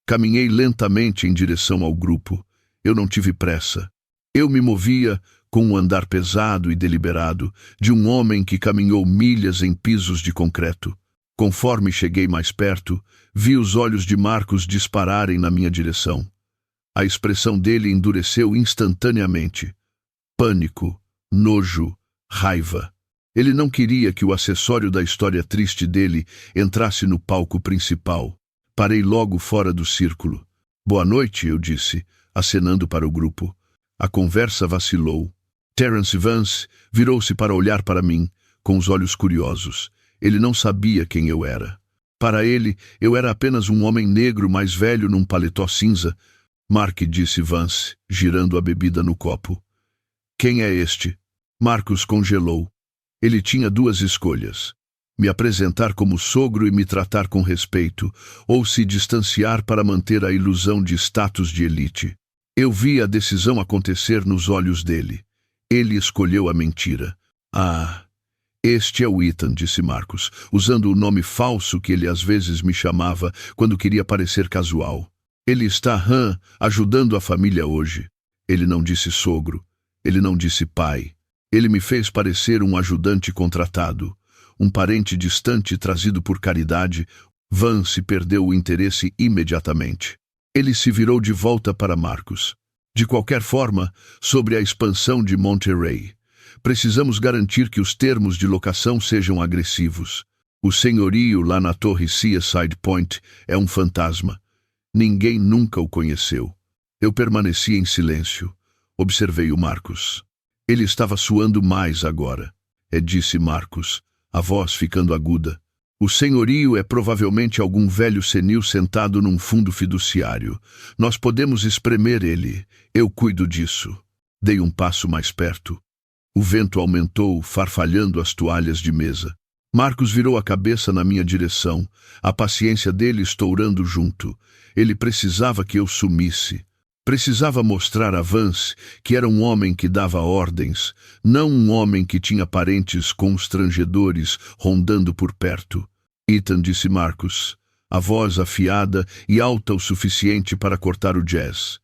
Caminhei lentamente em direção ao grupo. Eu não tive pressa. Eu me movia com um andar pesado e deliberado, de um homem que caminhou milhas em pisos de concreto. Conforme cheguei mais perto, vi os olhos de Marcos dispararem na minha direção. A expressão dele endureceu instantaneamente. Pânico, nojo, raiva. Ele não queria que o acessório da história triste dele entrasse no palco principal. Parei logo fora do círculo. Boa noite, eu disse, acenando para o grupo. A conversa vacilou. Terence Vance virou-se para olhar para mim, com os olhos curiosos. Ele não sabia quem eu era. Para ele, eu era apenas um homem negro mais velho num paletó cinza. Mark, disse Vance, girando a bebida no copo. Quem é este? Marcos congelou. Ele tinha duas escolhas. Me apresentar como sogro e me tratar com respeito, ou se distanciar para manter a ilusão de status de elite. Eu vi a decisão acontecer nos olhos dele. Ele escolheu a mentira. Ah, este é o Ethan, disse Marcos, usando o nome falso que ele às vezes me chamava quando queria parecer casual. Ele está, ajudando a família hoje. Ele não disse sogro. Ele não disse pai. Ele me fez parecer um ajudante contratado, um parente distante trazido por caridade. Vance perdeu o interesse imediatamente. Ele se virou de volta para Marcos. De qualquer forma, sobre a expansão de Monterey, precisamos garantir que os termos de locação sejam agressivos. O senhorio lá na torre Seaside Point é um fantasma. Ninguém nunca o conheceu. Eu permaneci em silêncio. Observei o Marcos. Ele estava suando mais agora. Disse Marcos, a voz ficando aguda. O senhorio é provavelmente algum velho senil sentado num fundo fiduciário. Nós podemos espremer ele. Eu cuido disso. Dei um passo mais perto. O vento aumentou, farfalhando as toalhas de mesa. Marcos virou a cabeça na minha direção, a paciência dele estourando junto. Ele precisava que eu sumisse. Precisava mostrar a Vance que era um homem que dava ordens, não um homem que tinha parentes constrangedores rondando por perto. Ethan, disse Marcos, a voz afiada e alta o suficiente para cortar o jazz.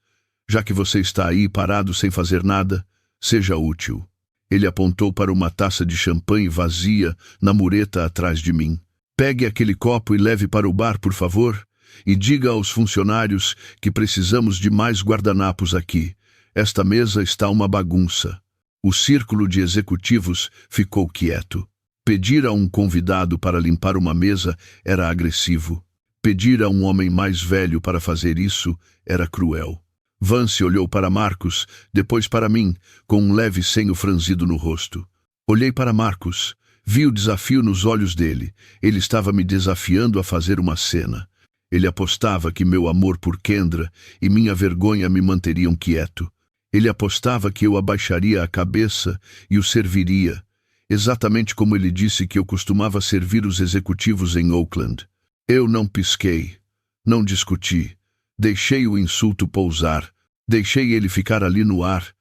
Já que você está aí parado sem fazer nada, seja útil. Ele apontou para uma taça de champanhe vazia na mureta atrás de mim. Pegue aquele copo e leve para o bar, por favor, e diga aos funcionários que precisamos de mais guardanapos aqui. Esta mesa está uma bagunça. O círculo de executivos ficou quieto. Pedir a um convidado para limpar uma mesa era agressivo. Pedir a um homem mais velho para fazer isso era cruel. Vance olhou para Marcos, depois para mim, com um leve senho franzido no rosto. Olhei para Marcos. Vi o desafio nos olhos dele. Ele estava me desafiando a fazer uma cena. Ele apostava que meu amor por Kendra e minha vergonha me manteriam quieto. Ele apostava que eu abaixaria a cabeça e o serviria, exatamente como ele disse que eu costumava servir os executivos em Oakland. Eu não pisquei, não discuti. Deixei o insulto pousar, deixei ele ficar ali no ar,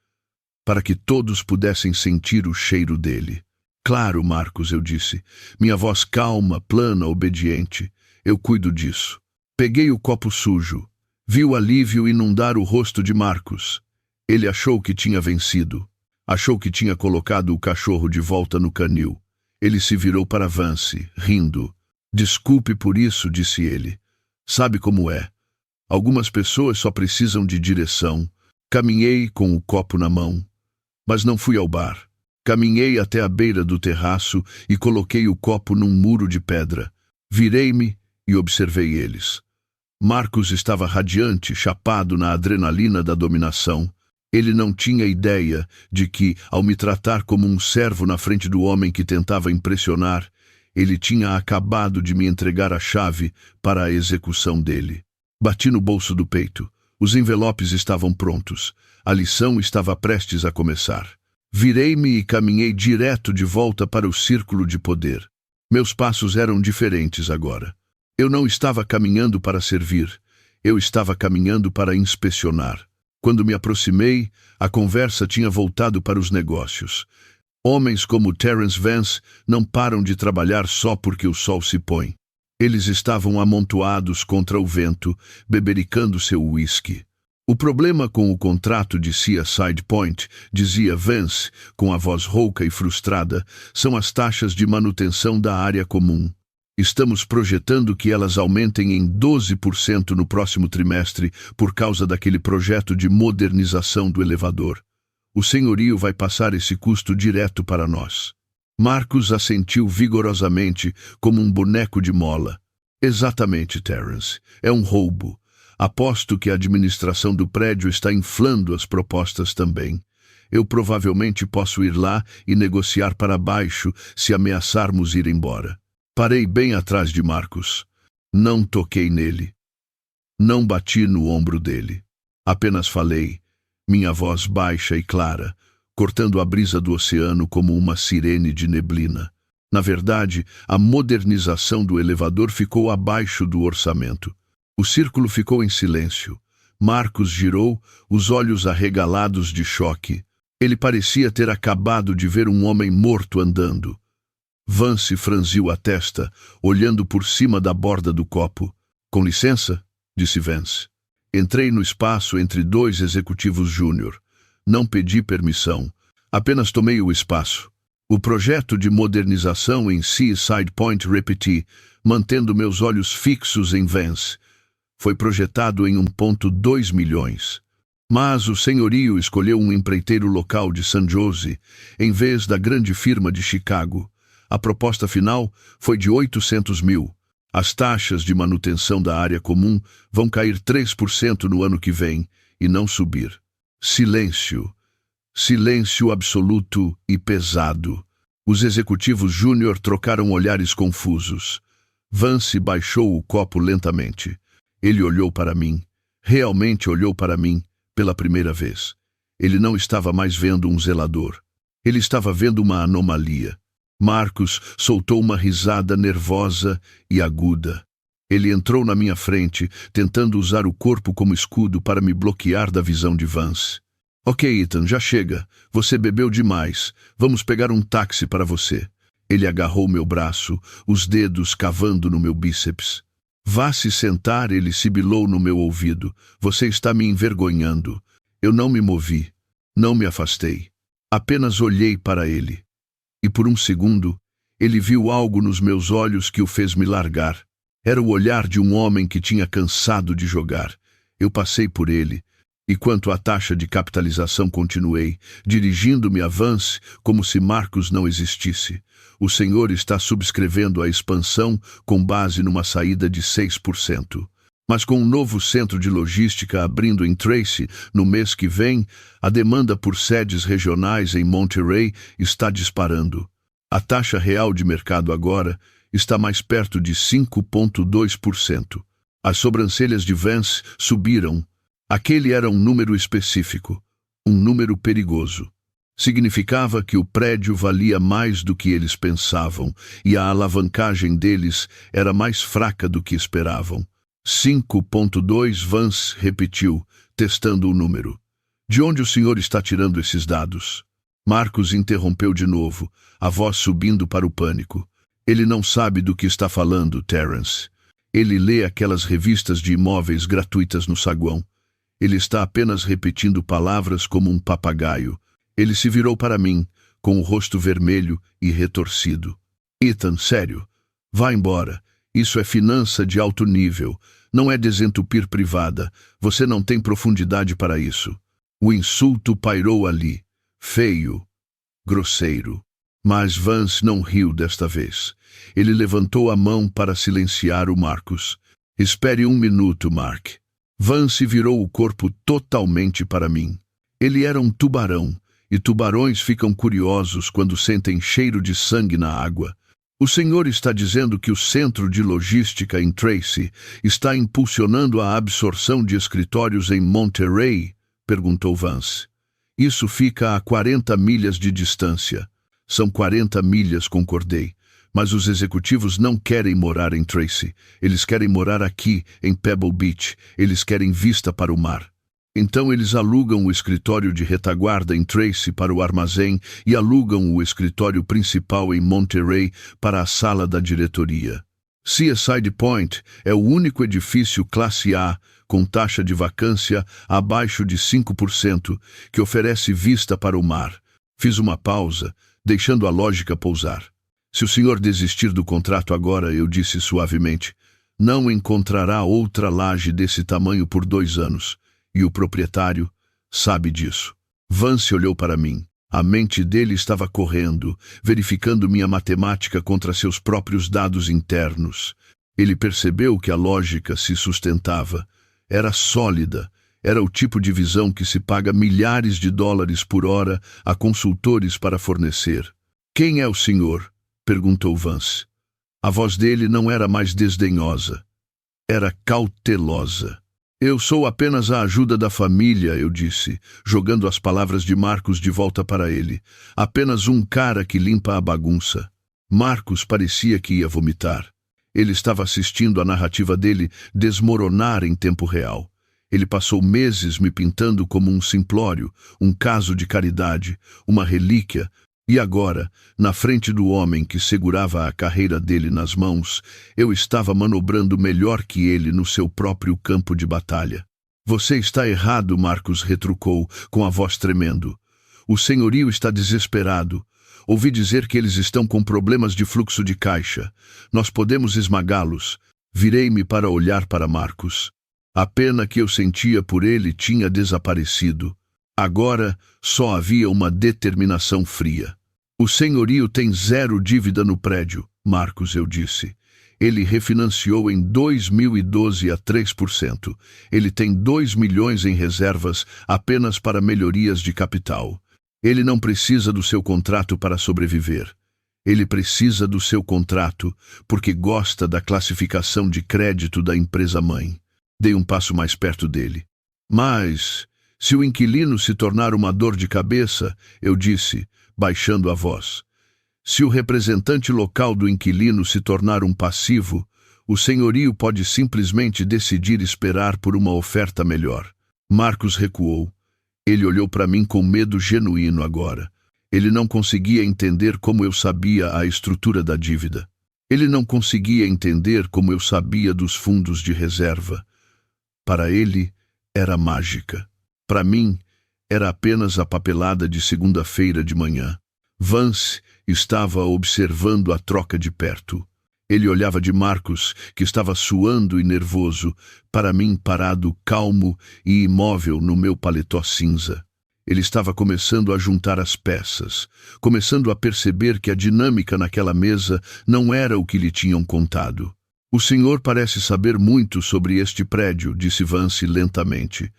para que todos pudessem sentir o cheiro dele. Claro, Marcos, eu disse, minha voz calma, plana, obediente. Eu cuido disso. Peguei o copo sujo. Vi o alívio inundar o rosto de Marcos. Ele achou que tinha vencido. Achou que tinha colocado o cachorro de volta no canil. Ele se virou para Vance, rindo. Desculpe por isso, disse ele. Sabe como é? Algumas pessoas só precisam de direção. Caminhei com o copo na mão. Mas não fui ao bar. Caminhei até a beira do terraço e coloquei o copo num muro de pedra. Virei-me e observei eles. Marcos estava radiante, chapado na adrenalina da dominação. Ele não tinha ideia de que, ao me tratar como um servo na frente do homem que tentava impressionar, ele tinha acabado de me entregar a chave para a execução dele. Bati no bolso do peito. Os envelopes estavam prontos. A lição estava prestes a começar. Virei-me e caminhei direto de volta para o círculo de poder. Meus passos eram diferentes agora. Eu não estava caminhando para servir. Eu estava caminhando para inspecionar. Quando me aproximei, a conversa tinha voltado para os negócios. Homens como Terence Vance não param de trabalhar só porque o sol se põe. Eles estavam amontoados contra o vento, bebericando seu uísque. O problema com o contrato de Seaside Point, dizia Vance, com a voz rouca e frustrada, são as taxas de manutenção da área comum. Estamos projetando que elas aumentem em 12% no próximo trimestre por causa daquele projeto de modernização do elevador. O senhorio vai passar esse custo direto para nós. Marcos assentiu vigorosamente, como um boneco de mola. Exatamente, Terence. É um roubo. Aposto que a administração do prédio está inflando as propostas também. Eu provavelmente posso ir lá e negociar para baixo se ameaçarmos ir embora. Parei bem atrás de Marcos. Não toquei nele. Não bati no ombro dele. Apenas falei, minha voz baixa e clara, cortando a brisa do oceano como uma sirene de neblina. Na verdade, a modernização do elevador ficou abaixo do orçamento. O círculo ficou em silêncio. Marcos girou, os olhos arregalados de choque. Ele parecia ter acabado de ver um homem morto andando. Vance franziu a testa, olhando por cima da borda do copo. Com licença, disse Vance. Entrei no espaço entre dois executivos júnior. Não pedi permissão, apenas tomei o espaço. O projeto de modernização em Seaside Point repeti, mantendo meus olhos fixos em Vance. Foi projetado em 1,2 milhões. Mas o senhorio escolheu um empreiteiro local de San Jose, em vez da grande firma de Chicago. A proposta final foi de 800 mil. As taxas de manutenção da área comum vão cair 3% no ano que vem, e não subir. Silêncio. Silêncio absoluto e pesado. Os executivos júnior trocaram olhares confusos. Vance baixou o copo lentamente. Ele olhou para mim. Realmente olhou para mim, pela primeira vez. Ele não estava mais vendo um zelador. Ele estava vendo uma anomalia. Marcus soltou uma risada nervosa e aguda. Ele entrou na minha frente, tentando usar o corpo como escudo para me bloquear da visão de Vance. Ok, Ethan, já chega. Você bebeu demais. Vamos pegar um táxi para você. Ele agarrou meu braço, os dedos cavando no meu bíceps. Vá se sentar, ele sibilou no meu ouvido. Você está me envergonhando. Eu não me movi. Não me afastei. Apenas olhei para ele. E por um segundo, ele viu algo nos meus olhos que o fez me largar. Era o olhar de um homem que tinha cansado de jogar. Eu passei por ele. E quanto à taxa de capitalização, continuei, dirigindo-me a Vance como se Marcus não existisse. O senhor está subscrevendo a expansão com base numa saída de 6%. Mas com um novo centro de logística abrindo em Tracy no mês que vem, a demanda por sedes regionais em Monterey está disparando. A taxa real de mercado agora está mais perto de 5,2%. As sobrancelhas de Vance subiram. Aquele era um número específico, um número perigoso. Significava que o prédio valia mais do que eles pensavam e a alavancagem deles era mais fraca do que esperavam. 5,2, Vance repetiu, testando o número. De onde o senhor está tirando esses dados? Marcus interrompeu de novo, a voz subindo para o pânico. Ele não sabe do que está falando, Terence. Ele lê aquelas revistas de imóveis gratuitas no saguão. Ele está apenas repetindo palavras como um papagaio. Ele se virou para mim, com o rosto vermelho e retorcido. Ethan, sério, vá embora. Isso é finança de alto nível. Não é desentupir privada. Você não tem profundidade para isso. O insulto pairou ali. Feio. Grosseiro. Mas Vance não riu desta vez. Ele levantou a mão para silenciar o Marcus. Espere um minuto, Mark. Vance virou o corpo totalmente para mim. Ele era um tubarão, e tubarões ficam curiosos quando sentem cheiro de sangue na água. O senhor está dizendo que o centro de logística em Tracy está impulsionando a absorção de escritórios em Monterey? Perguntou Vance. Isso fica a 40 milhas de distância. São 40 milhas, concordei. Mas os executivos não querem morar em Tracy. Eles querem morar aqui, em Pebble Beach. Eles querem vista para o mar. Então eles alugam o escritório de retaguarda em Tracy para o armazém e alugam o escritório principal em Monterey para a sala da diretoria. Seaside Point é o único edifício classe A com taxa de vacância abaixo de 5% que oferece vista para o mar. Fiz uma pausa, deixando a lógica pousar. Se o senhor desistir do contrato agora, eu disse suavemente, não encontrará outra laje desse tamanho por 2 anos. E o proprietário sabe disso. Vance olhou para mim. A mente dele estava correndo, verificando minha matemática contra seus próprios dados internos. Ele percebeu que a lógica se sustentava. Era sólida. Era o tipo de visão que se paga milhares de dólares por hora a consultores para fornecer. Quem é o senhor? Perguntou Vance. A voz dele não era mais desdenhosa. Era cautelosa. Eu sou apenas a ajuda da família, eu disse, jogando as palavras de Marcus de volta para ele. Apenas um cara que limpa a bagunça. Marcus parecia que ia vomitar. Ele estava assistindo a narrativa dele desmoronar em tempo real. Ele passou meses me pintando como um simplório, um caso de caridade, uma relíquia. E agora, na frente do homem que segurava a carreira dele nas mãos, eu estava manobrando melhor que ele no seu próprio campo de batalha. Você está errado, Marcus retrucou, com a voz tremendo. O senhorio está desesperado. Ouvi dizer que eles estão com problemas de fluxo de caixa. Nós podemos esmagá-los. Virei-me para olhar para Marcus. A pena que eu sentia por ele tinha desaparecido. Agora só havia uma determinação fria. O senhorio tem 0 dívida no prédio, Marcus, eu disse. Ele refinanciou em 2012 a 3%. Ele tem 2 milhões em reservas apenas para melhorias de capital. Ele não precisa do seu contrato para sobreviver. Ele precisa do seu contrato porque gosta da classificação de crédito da empresa-mãe. Dei um passo mais perto dele. Mas, se o inquilino se tornar uma dor de cabeça, eu disse, baixando a voz. Se o representante local do inquilino se tornar um passivo, o senhorio pode simplesmente decidir esperar por uma oferta melhor. Marcos recuou. Ele olhou para mim com medo genuíno agora. Ele não conseguia entender como eu sabia a estrutura da dívida. Ele não conseguia entender como eu sabia dos fundos de reserva. Para ele, era mágica. Para mim, era apenas a papelada de segunda-feira de manhã. Vance estava observando a troca de perto. Ele olhava de Marcos, que estava suando e nervoso, para mim parado, calmo e imóvel no meu paletó cinza. Ele estava começando a juntar as peças, começando a perceber que a dinâmica naquela mesa não era o que lhe tinham contado. O senhor parece saber muito sobre este prédio, disse Vance lentamente.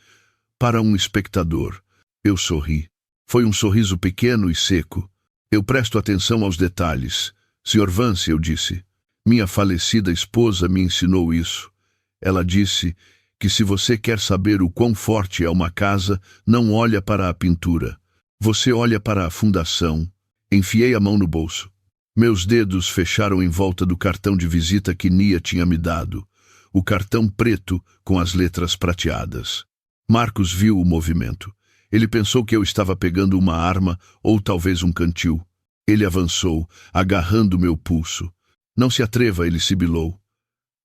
Para um espectador. Eu sorri. Foi um sorriso pequeno e seco. Eu presto atenção aos detalhes. Sr. Vance, eu disse. Minha falecida esposa me ensinou isso. Ela disse que se você quer saber o quão forte é uma casa, não olha para a pintura. Você olha para a fundação. Enfiei a mão no bolso. Meus dedos fecharam em volta do cartão de visita que Nia tinha me dado. O cartão preto com as letras prateadas. Marcos viu o movimento. Ele pensou que eu estava pegando uma arma ou talvez um cantil. Ele avançou, agarrando meu pulso. Não se atreva, ele sibilou.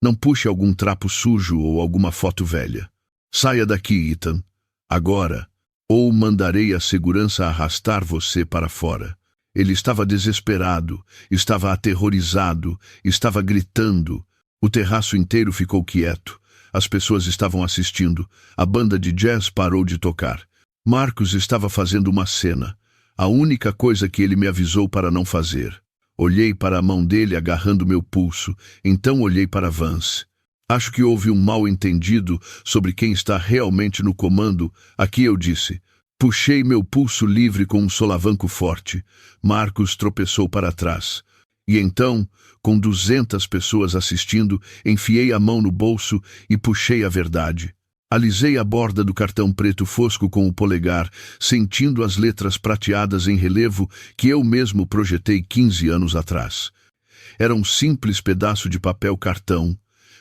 Não puxe algum trapo sujo ou alguma foto velha. Saia daqui, Ethan. Agora. Ou mandarei a segurança arrastar você para fora. Ele estava desesperado, estava aterrorizado, estava gritando. O terraço inteiro ficou quieto. As pessoas estavam assistindo. A banda de jazz parou de tocar. Marcos estava fazendo uma cena. A única coisa que ele me avisou para não fazer. Olhei para a mão dele agarrando meu pulso, então olhei para Vance. Acho que houve um mal-entendido sobre quem está realmente no comando. Aqui eu disse. Puxei meu pulso livre com um solavanco forte. Marcos tropeçou para trás. E então, com 200 pessoas assistindo, enfiei a mão no bolso e puxei a verdade. Alisei a borda do cartão preto fosco com o polegar, sentindo as letras prateadas em relevo que eu mesmo projetei 15 anos atrás. Era um simples pedaço de papel cartão,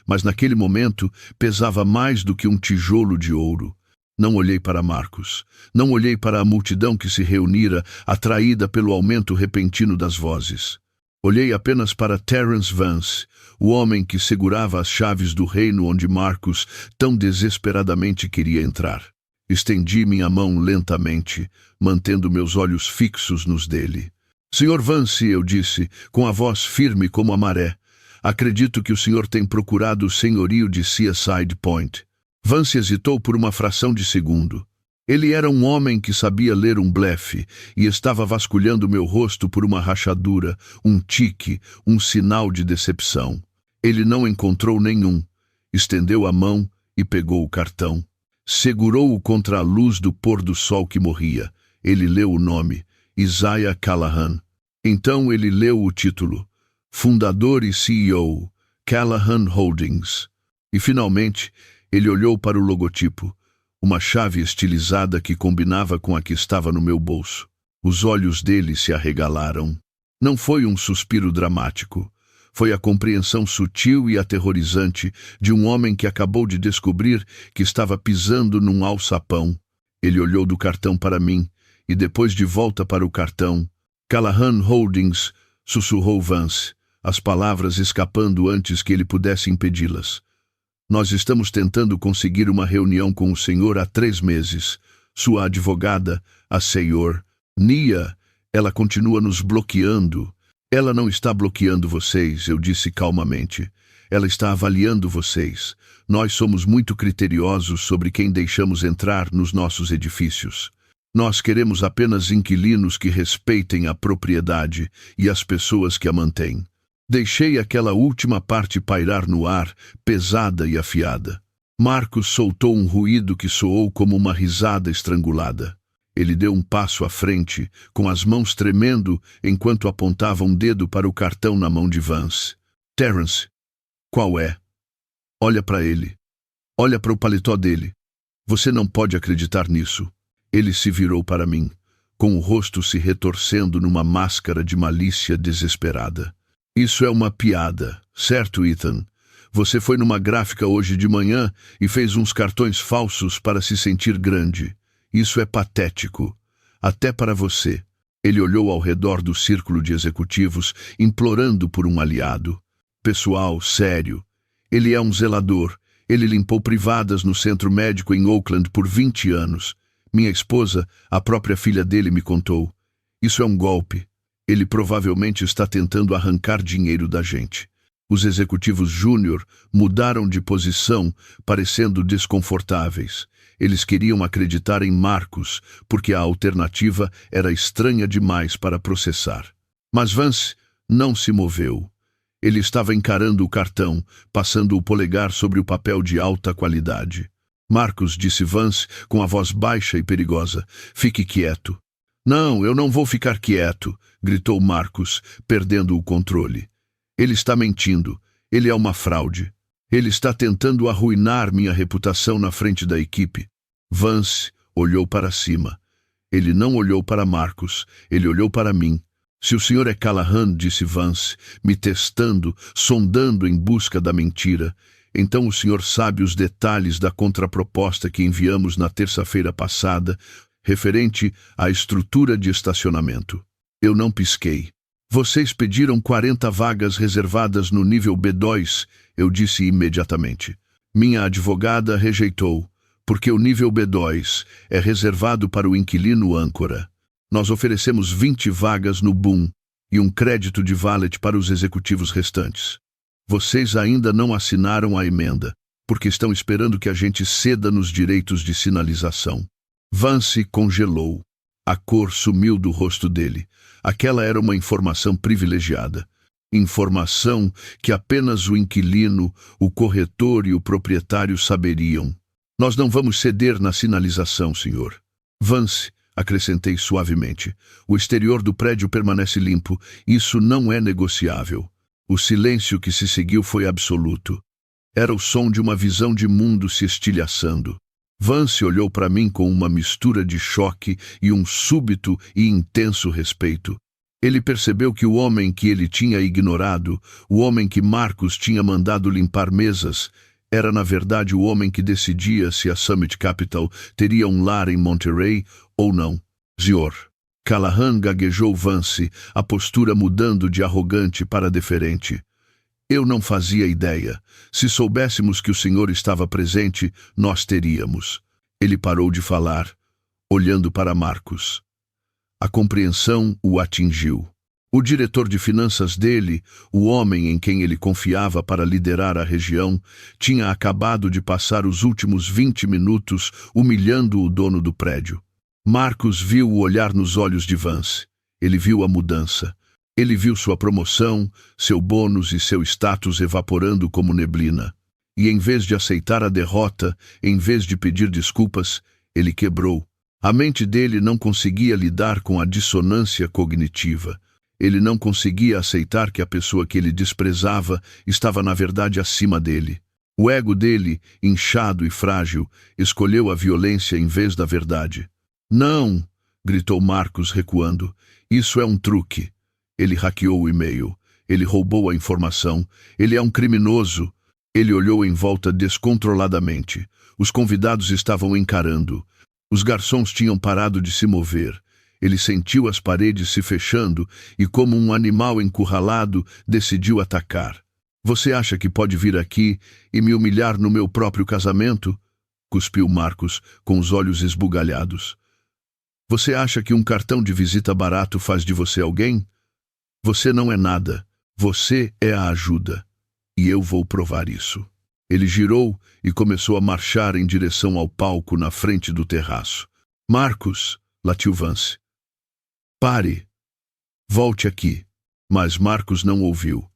mas naquele momento pesava mais do que um tijolo de ouro. Não olhei para Marcos. Não olhei para a multidão que se reunira, atraída pelo aumento repentino das vozes. Olhei apenas para Terence Vance, o homem que segurava as chaves do reino onde Marcos tão desesperadamente queria entrar. Estendi minha mão lentamente, mantendo meus olhos fixos nos dele. Sr. Vance, eu disse, com a voz firme como a maré, acredito que o senhor tem procurado o senhorio de Seaside Point. Vance hesitou por uma fração de segundo. Ele era um homem que sabia ler um blefe e estava vasculhando meu rosto por uma rachadura, um tique, um sinal de decepção. Ele não encontrou nenhum. Estendeu a mão e pegou o cartão. Segurou-o contra a luz do pôr do sol que morria. Ele leu o nome, Isaiah Callahan. Então ele leu o título, Fundador e CEO, Callahan Holdings. E finalmente, ele olhou para o logotipo. Uma chave estilizada que combinava com a que estava no meu bolso. Os olhos dele se arregalaram. Não foi um suspiro dramático. Foi a compreensão sutil e aterrorizante de um homem que acabou de descobrir que estava pisando num alçapão. Ele olhou do cartão para mim e depois de volta para o cartão. Callahan Holdings, sussurrou Vance, as palavras escapando antes que ele pudesse impedi-las. Nós estamos tentando conseguir uma reunião com o senhor há 3 meses. Sua advogada, a senhor Nia, ela continua nos bloqueando. Ela não está bloqueando vocês, eu disse calmamente. Ela está avaliando vocês. Nós somos muito criteriosos sobre quem deixamos entrar nos nossos edifícios. Nós queremos apenas inquilinos que respeitem a propriedade e as pessoas que a mantêm. Deixei aquela última parte pairar no ar, pesada e afiada. Marcos soltou um ruído que soou como uma risada estrangulada. Ele deu um passo à frente, com as mãos tremendo, enquanto apontava um dedo para o cartão na mão de Vance. Terence, qual é? Olha para ele. Olha para o paletó dele. Você não pode acreditar nisso. Ele se virou para mim, com o rosto se retorcendo numa máscara de malícia desesperada. Isso é uma piada, certo, Ethan? Você foi numa gráfica hoje de manhã e fez uns cartões falsos para se sentir grande. Isso é patético. Até para você. Ele olhou ao redor do círculo de executivos, implorando por um aliado. Pessoal, sério. Ele é um zelador. Ele limpou privadas no centro médico em Oakland por 20 anos. Minha esposa, a própria filha dele, me contou. Isso é um golpe. Ele provavelmente está tentando arrancar dinheiro da gente. Os executivos júnior mudaram de posição, parecendo desconfortáveis. Eles queriam acreditar em Marcos, porque a alternativa era estranha demais para processar. Mas Vance não se moveu. Ele estava encarando o cartão, passando o polegar sobre o papel de alta qualidade. Marcos, disse Vance, com a voz baixa e perigosa, fique quieto. Não, eu não vou ficar quieto, gritou Marcos, perdendo o controle. Ele está mentindo. Ele é uma fraude. Ele está tentando arruinar minha reputação na frente da equipe. Vance olhou para cima. Ele não olhou para Marcos. Ele olhou para mim. Se o senhor é Callahan, disse Vance, me testando, sondando em busca da mentira, então o senhor sabe os detalhes da contraproposta que enviamos na terça-feira passada, referente à estrutura de estacionamento. Eu não pisquei. Vocês pediram 40 vagas reservadas no nível B2, eu disse imediatamente. Minha advogada rejeitou, porque o nível B2 é reservado para o inquilino âncora. Nós oferecemos 20 vagas no Boom e um crédito de valet para os executivos restantes. Vocês ainda não assinaram a emenda, porque estão esperando que a gente ceda nos direitos de sinalização. Vance congelou. A cor sumiu do rosto dele. Aquela era uma informação privilegiada. Informação que apenas o inquilino, o corretor e o proprietário saberiam. Nós não vamos ceder na sinalização, senhor. Vance, acrescentei suavemente, o exterior do prédio permanece limpo. Isso não é negociável. O silêncio que se seguiu foi absoluto. Era o som de uma visão de mundo se estilhaçando. Vance olhou para mim com uma mistura de choque e um súbito e intenso respeito. Ele percebeu que o homem que ele tinha ignorado, o homem que Marcos tinha mandado limpar mesas, era na verdade o homem que decidia se a Summit Capital teria um lar em Monterey ou não. Senhor. Callahan gaguejou Vance, a postura mudando de arrogante para deferente. Eu não fazia ideia. Se soubéssemos que o senhor estava presente, nós teríamos. Ele parou de falar, olhando para Marcos. A compreensão o atingiu. O diretor de finanças dele, o homem em quem ele confiava para liderar a região, tinha acabado de passar os últimos 20 minutos humilhando o dono do prédio. Marcos viu o olhar nos olhos de Vance. Ele viu a mudança. Ele viu sua promoção, seu bônus e seu status evaporando como neblina. E em vez de aceitar a derrota, em vez de pedir desculpas, ele quebrou. A mente dele não conseguia lidar com a dissonância cognitiva. Ele não conseguia aceitar que a pessoa que ele desprezava estava na verdade acima dele. O ego dele, inchado e frágil, escolheu a violência em vez da verdade. Não! Gritou Marcos recuando. Isso é um truque. Ele hackeou o e-mail. Ele roubou a informação. Ele é um criminoso. Ele olhou em volta descontroladamente. Os convidados estavam encarando. Os garçons tinham parado de se mover. Ele sentiu as paredes se fechando e, como um animal encurralado, decidiu atacar. Você acha que pode vir aqui e me humilhar no meu próprio casamento? Cuspiu Marcos, com os olhos esbugalhados. Você acha que um cartão de visita barato faz de você alguém? Você não é nada. Você é a ajuda. E eu vou provar isso. Ele girou e começou a marchar em direção ao palco na frente do terraço. Marcos, latiu Vance. Pare. Volte aqui. Mas Marcos não ouviu.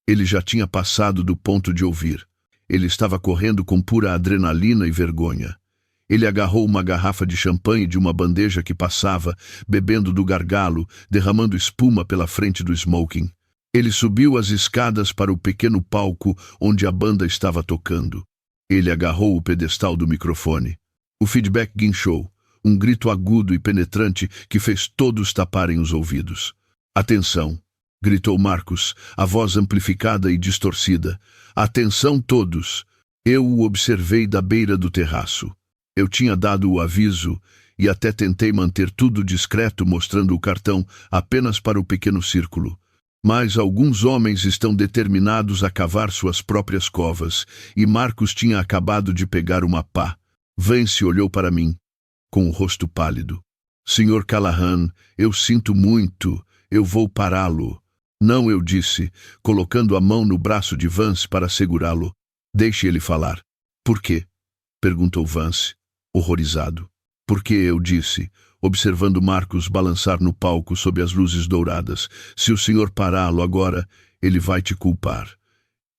Ele já tinha passado do ponto de ouvir. Ele estava correndo com pura adrenalina e vergonha. Ele agarrou uma garrafa de champanhe de uma bandeja que passava, bebendo do gargalo, derramando espuma pela frente do smoking. Ele subiu as escadas para o pequeno palco onde a banda estava tocando. Ele agarrou o pedestal do microfone. O feedback guinchou, um grito agudo e penetrante que fez todos taparem os ouvidos. "Atenção!" gritou Marcus, a voz amplificada e distorcida. "Atenção todos!" Eu o observei da beira do terraço. Eu tinha dado o aviso e até tentei manter tudo discreto, mostrando o cartão apenas para o pequeno círculo. Mas alguns homens estão determinados a cavar suas próprias covas, e Marcus tinha acabado de pegar uma pá. Vance olhou para mim, com o rosto pálido. "Sr. Callahan, eu sinto muito, eu vou pará-lo." "Não", eu disse, colocando a mão no braço de Vance para segurá-lo. "Deixe ele falar." "Por quê?" perguntou Vance, horrorizado. "Por quê?", eu disse, observando Marcus balançar no palco sob as luzes douradas. "Se o senhor pará-lo agora, ele vai te culpar.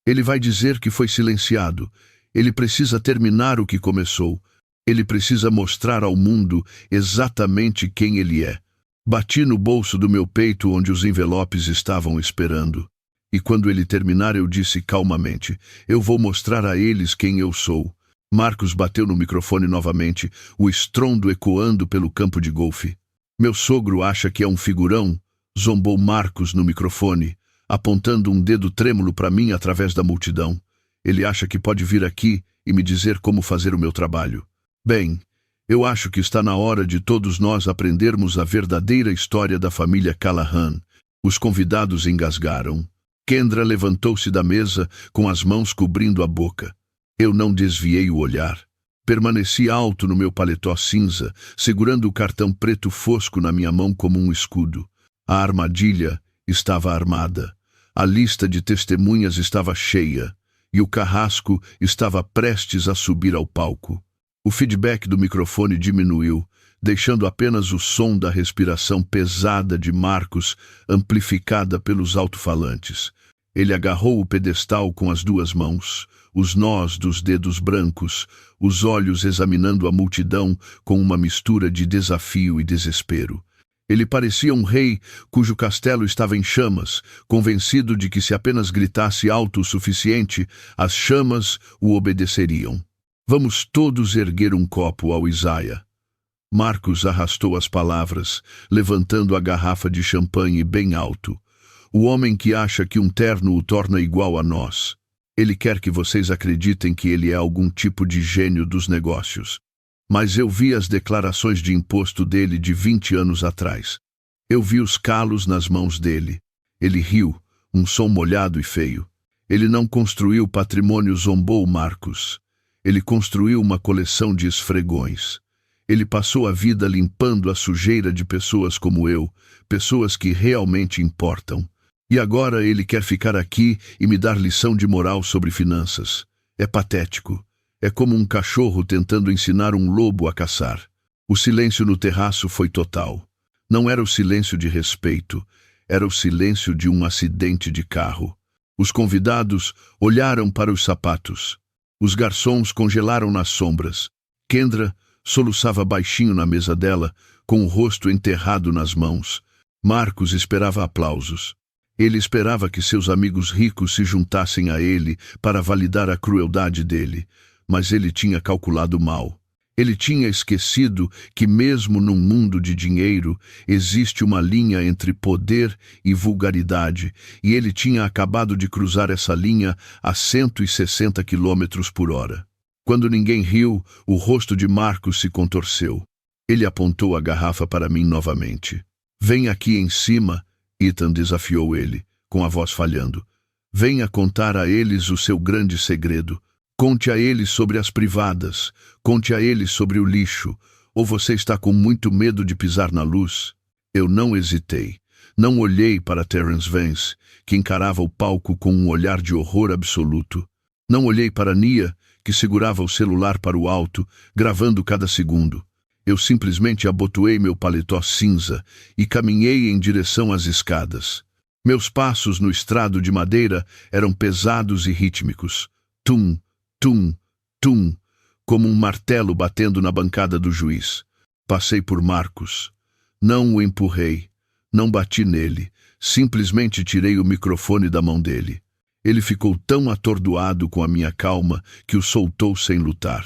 Ele vai dizer que foi silenciado. Ele precisa terminar o que começou. Ele precisa mostrar ao mundo exatamente quem ele é." Bati no bolso do meu peito onde os envelopes estavam esperando. E quando ele terminar, eu disse calmamente: "Eu vou mostrar a eles quem eu sou." Marcus bateu no microfone novamente, o estrondo ecoando pelo campo de golfe. "Meu sogro acha que é um figurão", zombou Marcus no microfone, apontando um dedo trêmulo para mim através da multidão. "Ele acha que pode vir aqui e me dizer como fazer o meu trabalho. Bem, eu acho que está na hora de todos nós aprendermos a verdadeira história da família Callahan." Os convidados engasgaram. Kendra levantou-se da mesa, com as mãos cobrindo a boca. Eu não desviei o olhar. Permaneci alto no meu paletó cinza, segurando o cartão preto fosco na minha mão como um escudo. A armadilha estava armada. A lista de testemunhas estava cheia, e o carrasco estava prestes a subir ao palco. O feedback do microfone diminuiu, deixando apenas o som da respiração pesada de Marcus amplificada pelos alto-falantes. Ele agarrou o pedestal com as duas mãos, os nós dos dedos brancos, os olhos examinando a multidão com uma mistura de desafio e desespero. Ele parecia um rei cujo castelo estava em chamas, convencido de que se apenas gritasse alto o suficiente, as chamas o obedeceriam. "Vamos todos erguer um copo ao Isaiah." Marcus arrastou as palavras, levantando a garrafa de champanhe bem alto. "O homem que acha que um terno o torna igual a nós. Ele quer que vocês acreditem que ele é algum tipo de gênio dos negócios. Mas eu vi as declarações de imposto dele de 20 anos atrás. Eu vi os calos nas mãos dele. Ele riu, um som molhado e feio. Ele não construiu patrimônio", zombou Marcus. "Ele construiu uma coleção de esfregões. Ele passou a vida limpando a sujeira de pessoas como eu, pessoas que realmente importam. E agora ele quer ficar aqui e me dar lição de moral sobre finanças. É patético. É como um cachorro tentando ensinar um lobo a caçar." O silêncio no terraço foi total. Não era o silêncio de respeito, era o silêncio de um acidente de carro. Os convidados olharam para os sapatos. Os garçons congelaram nas sombras. Kendra soluçava baixinho na mesa dela, com o rosto enterrado nas mãos. Marcus esperava aplausos. Ele esperava que seus amigos ricos se juntassem a ele para validar a crueldade dele, mas ele tinha calculado mal. Ele tinha esquecido que mesmo num mundo de dinheiro existe uma linha entre poder e vulgaridade, e ele tinha acabado de cruzar essa linha a 160 km/h. Quando ninguém riu, o rosto de Marcus se contorceu. Ele apontou a garrafa para mim novamente. "Vem aqui em cima", Ethan desafiou ele, com a voz falhando. "Venha contar a eles o seu grande segredo. Conte a eles sobre as privadas. Conte a eles sobre o lixo. Ou você está com muito medo de pisar na luz?" Eu não hesitei. Não olhei para Terence Vance, que encarava o palco com um olhar de horror absoluto. Não olhei para Nia, que segurava o celular para o alto, gravando cada segundo. Eu simplesmente abotoei meu paletó cinza e caminhei em direção às escadas. Meus passos no estrado de madeira eram pesados e rítmicos. Tum, tum, tum, como um martelo batendo na bancada do juiz. Passei por Marcos. Não o empurrei. Não bati nele. Simplesmente tirei o microfone da mão dele. Ele ficou tão atordoado com a minha calma que o soltou sem lutar.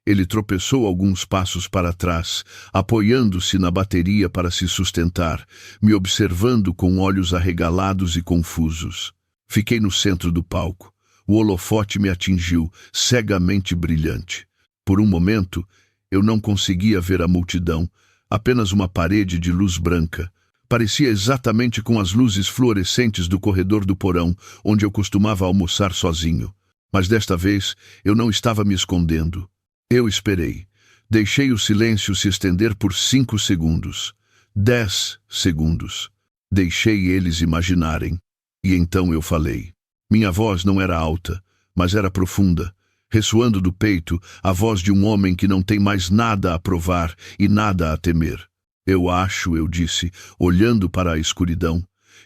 Ele tropeçou alguns passos para trás, apoiando-se na bateria para se sustentar, me observando com olhos arregalados e confusos. Fiquei no centro do palco. O holofote me atingiu, cegamente brilhante. Por um momento, eu não conseguia ver a multidão, apenas uma parede de luz branca. Parecia exatamente com as luzes fluorescentes do corredor do porão, onde eu costumava almoçar sozinho. Mas desta vez, eu não estava me escondendo. Eu esperei. Deixei o silêncio se estender por 5 segundos. 10 segundos. Deixei eles imaginarem. E então eu falei. Minha voz não era alta, mas era profunda, ressoando do peito, a voz de um homem que não tem mais nada a provar e nada a temer. Eu disse, olhando para a escuridão,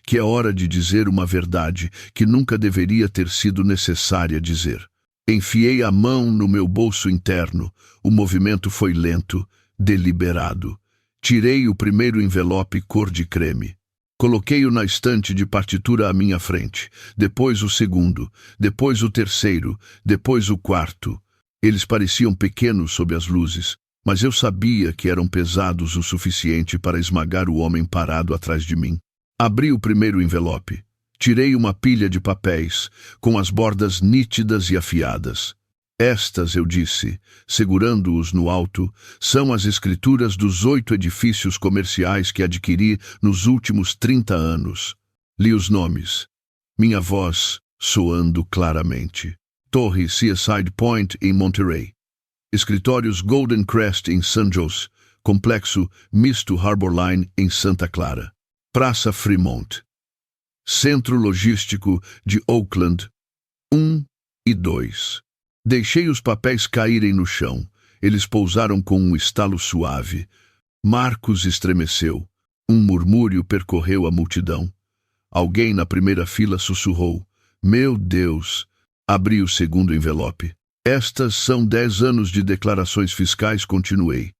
que é hora de dizer uma verdade que nunca deveria ter sido necessária dizer. Enfiei a mão no meu bolso interno. O movimento foi lento, deliberado. Tirei o primeiro envelope cor de creme. Coloquei-o na estante de partitura à minha frente. Depois o segundo, depois o terceiro, depois o quarto. Eles pareciam pequenos sob as luzes, mas eu sabia que eram pesados o suficiente para esmagar o homem parado atrás de mim. Abri o primeiro envelope. Tirei uma pilha de papéis, com as bordas nítidas e afiadas. Estas, eu disse, segurando-os no alto, são as escrituras dos 8 edifícios comerciais que adquiri nos últimos 30 anos. Li os nomes. Minha voz soando claramente. Torre Seaside Point, em Monterey. Escritórios Golden Crest, em San Jose. Complexo Misto Harbor Line, em Santa Clara. Praça Fremont. Centro Logístico de Oakland 1 e 2. Deixei os papéis caírem no chão. Eles pousaram com um estalo suave. Marcos estremeceu. Um murmúrio percorreu a multidão. Alguém na primeira fila sussurrou. Meu Deus! Abri o segundo envelope. Estas são 10 anos de declarações fiscais, continuei.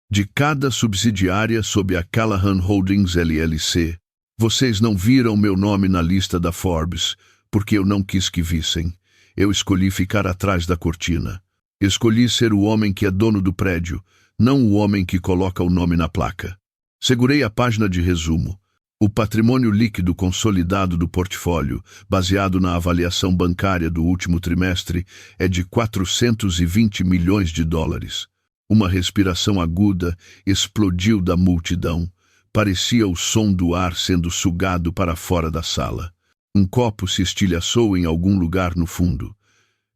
De cada subsidiária sob a Callahan Holdings LLC. Vocês não viram meu nome na lista da Forbes, porque eu não quis que vissem. Eu escolhi ficar atrás da cortina. Escolhi ser o homem que é dono do prédio, não o homem que coloca o nome na placa. Segurei a página de resumo. O patrimônio líquido consolidado do portfólio, baseado na avaliação bancária do último trimestre, é de 420 milhões de dólares. Uma respiração aguda explodiu da multidão. Parecia o som do ar sendo sugado para fora da sala. Um copo se estilhaçou em algum lugar no fundo.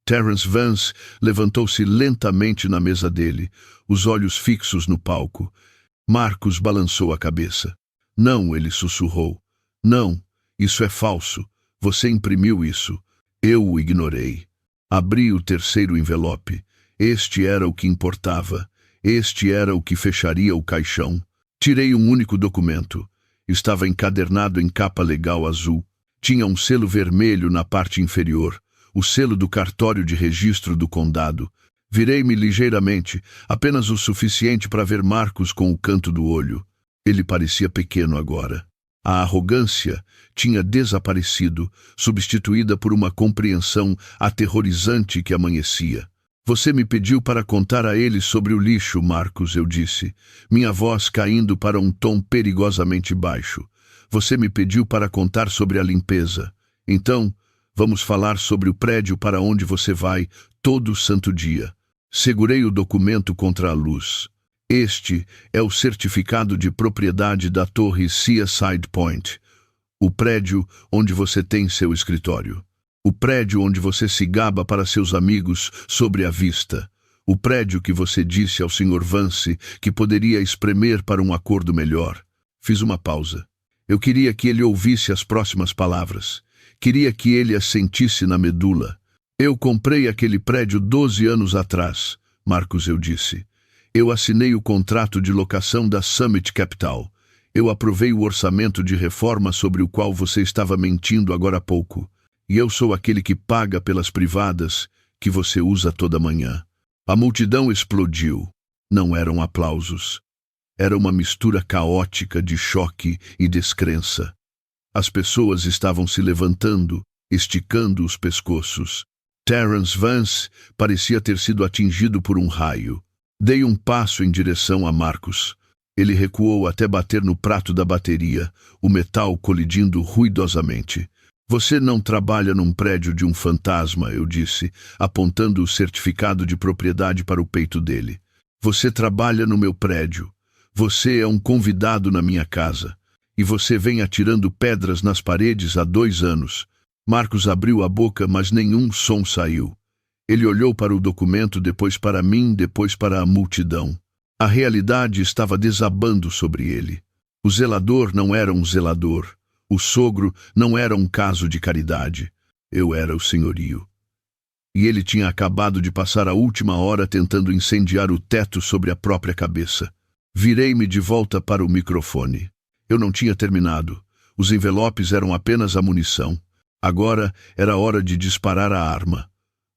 Terence Vance levantou-se lentamente na mesa dele, os olhos fixos no palco. Marcos balançou a cabeça. Não, ele sussurrou. Não, isso é falso. Você imprimiu isso. Eu o ignorei. Abri o terceiro envelope. Este era o que importava. Este era o que fecharia o caixão. Tirei um único documento. Estava encadernado em capa legal azul. Tinha um selo vermelho na parte inferior, o selo do cartório de registro do condado. Virei-me ligeiramente, apenas o suficiente para ver Marcos com o canto do olho. Ele parecia pequeno agora. A arrogância tinha desaparecido, substituída por uma compreensão aterrorizante que amanhecia. Você me pediu para contar a ele sobre o lixo, Marcos, eu disse, minha voz caindo para um tom perigosamente baixo. Você me pediu para contar sobre a limpeza. Então, vamos falar sobre o prédio para onde você vai todo santo dia. Segurei o documento contra a luz. Este é o certificado de propriedade da Torre Seaside Point, o prédio onde você tem seu escritório. O prédio onde você se gaba para seus amigos sobre a vista. O prédio que você disse ao Sr. Vance que poderia espremer para um acordo melhor. Fiz uma pausa. Eu queria que ele ouvisse as próximas palavras. Queria que ele as sentisse na medula. Eu comprei aquele prédio 12 anos atrás, Marcos, eu disse. Eu assinei o contrato de locação da Summit Capital. Eu aprovei o orçamento de reforma sobre o qual você estava mentindo agora há pouco. E eu sou aquele que paga pelas privadas que você usa toda manhã. A multidão explodiu. Não eram aplausos. Era uma mistura caótica de choque e descrença. As pessoas estavam se levantando, esticando os pescoços. Terence Vance parecia ter sido atingido por um raio. Dei um passo em direção a Marcus. Ele recuou até bater no prato da bateria, o metal colidindo ruidosamente. Você não trabalha num prédio de um fantasma, eu disse, apontando o certificado de propriedade para o peito dele. Você trabalha no meu prédio. Você é um convidado na minha casa. E você vem atirando pedras nas paredes há 2 anos. Marcus abriu a boca, mas nenhum som saiu. Ele olhou para o documento, depois para mim, depois para a multidão. A realidade estava desabando sobre ele. O zelador não era um zelador. O sogro não era um caso de caridade. Eu era o senhorio. E ele tinha acabado de passar a última hora tentando incendiar o teto sobre a própria cabeça. Virei-me de volta para o microfone. Eu não tinha terminado. Os envelopes eram apenas a munição. Agora era hora de disparar a arma.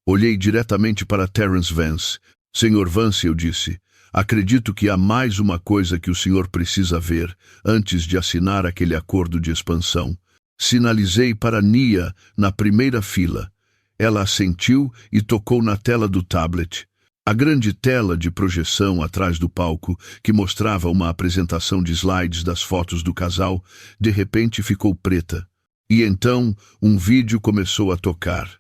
Olhei diretamente para Terence Vance. Sr. Vance, eu disse, acredito que há mais uma coisa que o senhor precisa ver antes de assinar aquele acordo de expansão. Sinalizei para Nia na primeira fila. Ela assentiu e tocou na tela do tablet. A grande tela de projeção atrás do palco, que mostrava uma apresentação de slides das fotos do casal, de repente ficou preta. E então um vídeo começou a tocar.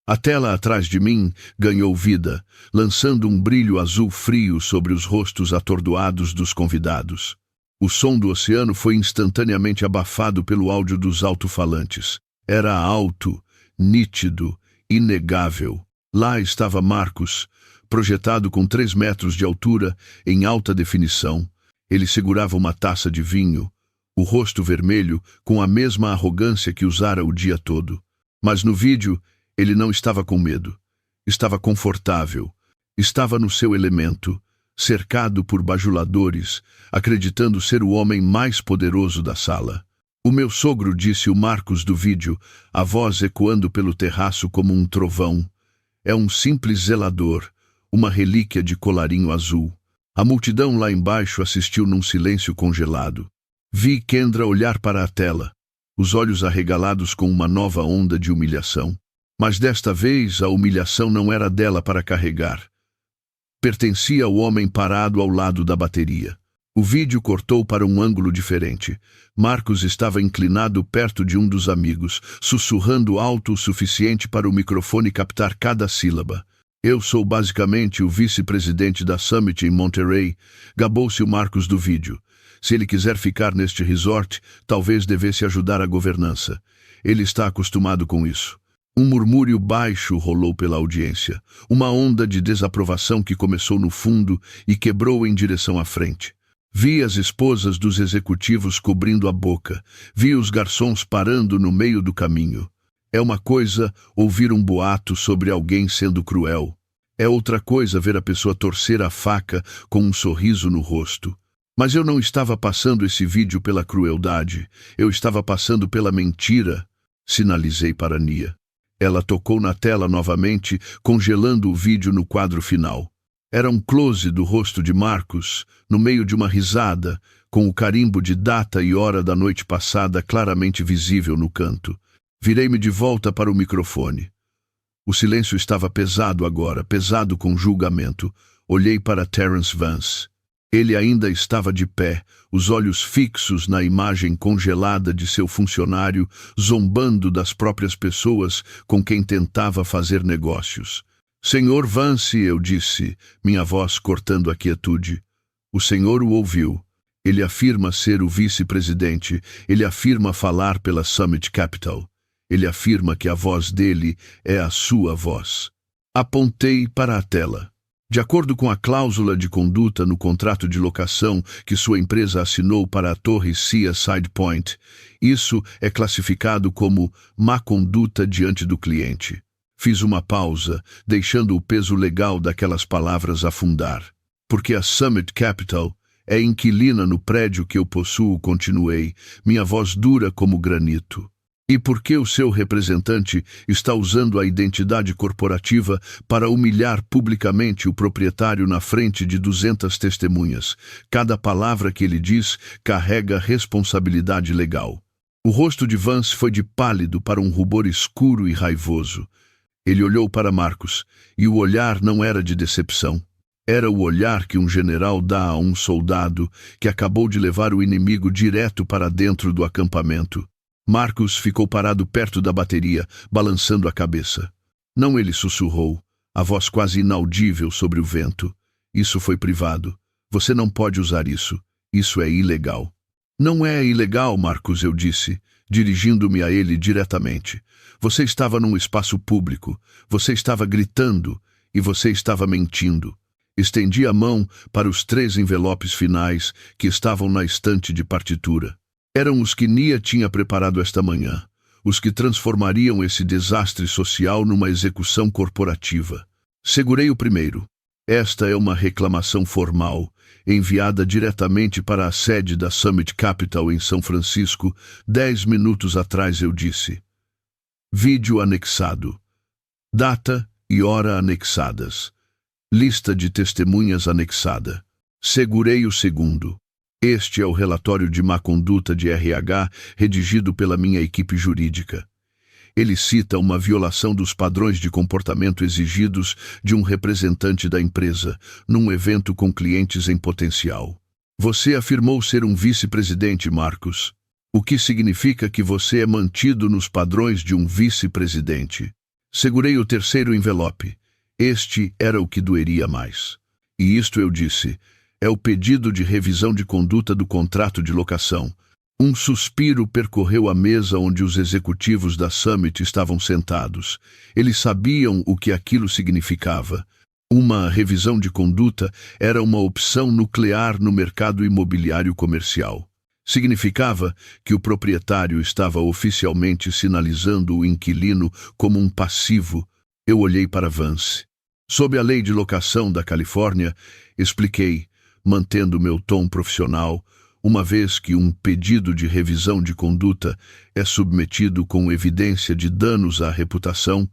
A tela atrás de mim ganhou vida, lançando um brilho azul frio sobre os rostos atordoados dos convidados. O som do oceano foi instantaneamente abafado pelo áudio dos alto-falantes. Era alto, nítido, inegável. Lá estava Marcus, projetado com 3 metros de altura, em alta definição. Ele segurava uma taça de vinho, o rosto vermelho, com a mesma arrogância que usara o dia todo. Mas no vídeo, ele não estava com medo. Estava confortável. Estava no seu elemento, cercado por bajuladores, acreditando ser o homem mais poderoso da sala. O meu sogro, disse o Marcus do vídeo, a voz ecoando pelo terraço como um trovão. É um simples zelador, uma relíquia de colarinho azul. A multidão lá embaixo assistiu num silêncio congelado. Vi Kendra olhar para a tela, os olhos arregalados com uma nova onda de humilhação. Mas desta vez a humilhação não era dela para carregar. Pertencia ao homem parado ao lado da bateria. O vídeo cortou para um ângulo diferente. Marcus estava inclinado perto de um dos amigos, sussurrando alto o suficiente para o microfone captar cada sílaba. Eu sou basicamente o vice-presidente da Summit em Monterey, gabou-se o Marcus do vídeo. Se ele quiser ficar neste resort, talvez devesse ajudar a governança. Ele está acostumado com isso. Um murmúrio baixo rolou pela audiência, uma onda de desaprovação que começou no fundo e quebrou em direção à frente. Vi as esposas dos executivos cobrindo a boca, vi os garçons parando no meio do caminho. É uma coisa ouvir um boato sobre alguém sendo cruel. É outra coisa ver a pessoa torcer a faca com um sorriso no rosto. Mas eu não estava passando esse vídeo pela crueldade, eu estava passando pela mentira, sinalizei para Nia. Ela tocou na tela novamente, congelando o vídeo no quadro final. Era um close do rosto de Marcus, no meio de uma risada, com o carimbo de data e hora da noite passada claramente visível no canto. Virei-me de volta para o microfone. O silêncio estava pesado agora, pesado com julgamento. Olhei para Terence Vance. Ele ainda estava de pé, os olhos fixos na imagem congelada de seu funcionário, zombando das próprias pessoas com quem tentava fazer negócios. Senhor Vance, eu disse, minha voz cortando a quietude. O senhor o ouviu. Ele afirma ser o vice-presidente, ele afirma falar pela Summit Capital. Ele afirma que a voz dele é a sua voz. Apontei para a tela. De acordo com a cláusula de conduta no contrato de locação que sua empresa assinou para a torre Sea Side Point, isso é classificado como má conduta diante do cliente. Fiz uma pausa, deixando o peso legal daquelas palavras afundar. Porque a Summit Capital É inquilina no prédio que eu possuo, continuei, minha voz dura como granito. E por que o seu representante está usando a identidade corporativa para humilhar publicamente o proprietário na frente de 200 testemunhas? Cada palavra que ele diz carrega responsabilidade legal. O rosto de Vance foi de pálido para um rubor escuro e raivoso. Ele olhou para Marcus, e o olhar não era de decepção. Era o olhar que um general dá a um soldado que acabou de levar o inimigo direto para dentro do acampamento. Marcus ficou parado perto da bateria, balançando a cabeça. Não, ele sussurrou, a voz quase inaudível sobre o vento. Isso foi privado. Você não pode usar isso. Isso é ilegal. Não é ilegal, Marcus, eu disse, dirigindo-me a ele diretamente. Você estava num espaço público. Você estava gritando e você estava mentindo. Estendi a mão para os 3 envelopes finais que estavam na estante de partitura. Eram os que Nia tinha preparado esta manhã, os que transformariam esse desastre social numa execução corporativa. Segurei o primeiro. Esta é uma reclamação formal, enviada diretamente para a sede da Summit Capital em São Francisco, 10 minutos atrás, eu disse. Vídeo anexado. Data e hora anexadas. Lista de testemunhas anexada. Segurei o segundo. Este é o relatório de má conduta de RH redigido pela minha equipe jurídica. Ele cita uma violação dos padrões de comportamento exigidos de um representante da empresa num evento com clientes em potencial. Você afirmou ser um vice-presidente, Marcus, o que significa que você é mantido nos padrões de um vice-presidente. Segurei o terceiro envelope. Este era o que doeria mais. E isto eu disse, é o pedido de revisão de conduta do contrato de locação. Um suspiro percorreu a mesa onde os executivos da Summit estavam sentados. Eles sabiam o que aquilo significava. Uma revisão de conduta era uma opção nuclear no mercado imobiliário comercial. Significava que o proprietário estava oficialmente sinalizando o inquilino como um passivo. Eu olhei para Vance. Sob a lei de locação da Califórnia, expliquei, mantendo meu tom profissional, uma vez que um pedido de revisão de conduta é submetido com evidência de danos à reputação,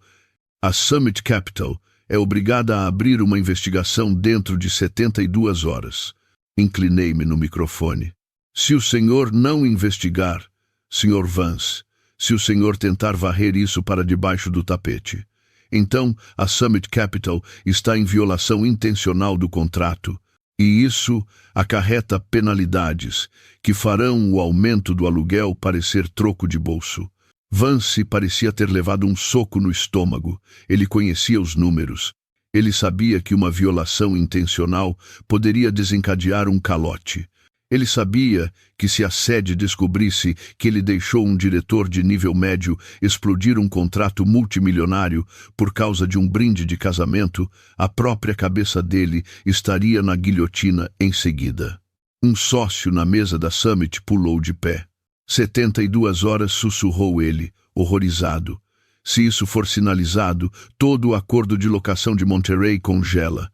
a Summit Capital é obrigada a abrir uma investigação dentro de 72 horas. Inclinei-me no microfone. Se o senhor não investigar, Sr. Vance, se o senhor tentar varrer isso para debaixo do tapete, então a Summit Capital está em violação intencional do contrato, e isso acarreta penalidades que farão o aumento do aluguel parecer troco de bolso. Vance parecia ter levado um soco no estômago. Ele conhecia os números. Ele sabia que uma violação intencional poderia desencadear um calote. Ele sabia que se a sede descobrisse que ele deixou um diretor de nível médio explodir um contrato multimilionário por causa de um brinde de casamento, a própria cabeça dele estaria na guilhotina em seguida. Um sócio na mesa da Summit pulou de pé. 72 horas, sussurrou ele, horrorizado. Se isso for sinalizado, todo o acordo de locação de Monterey congela.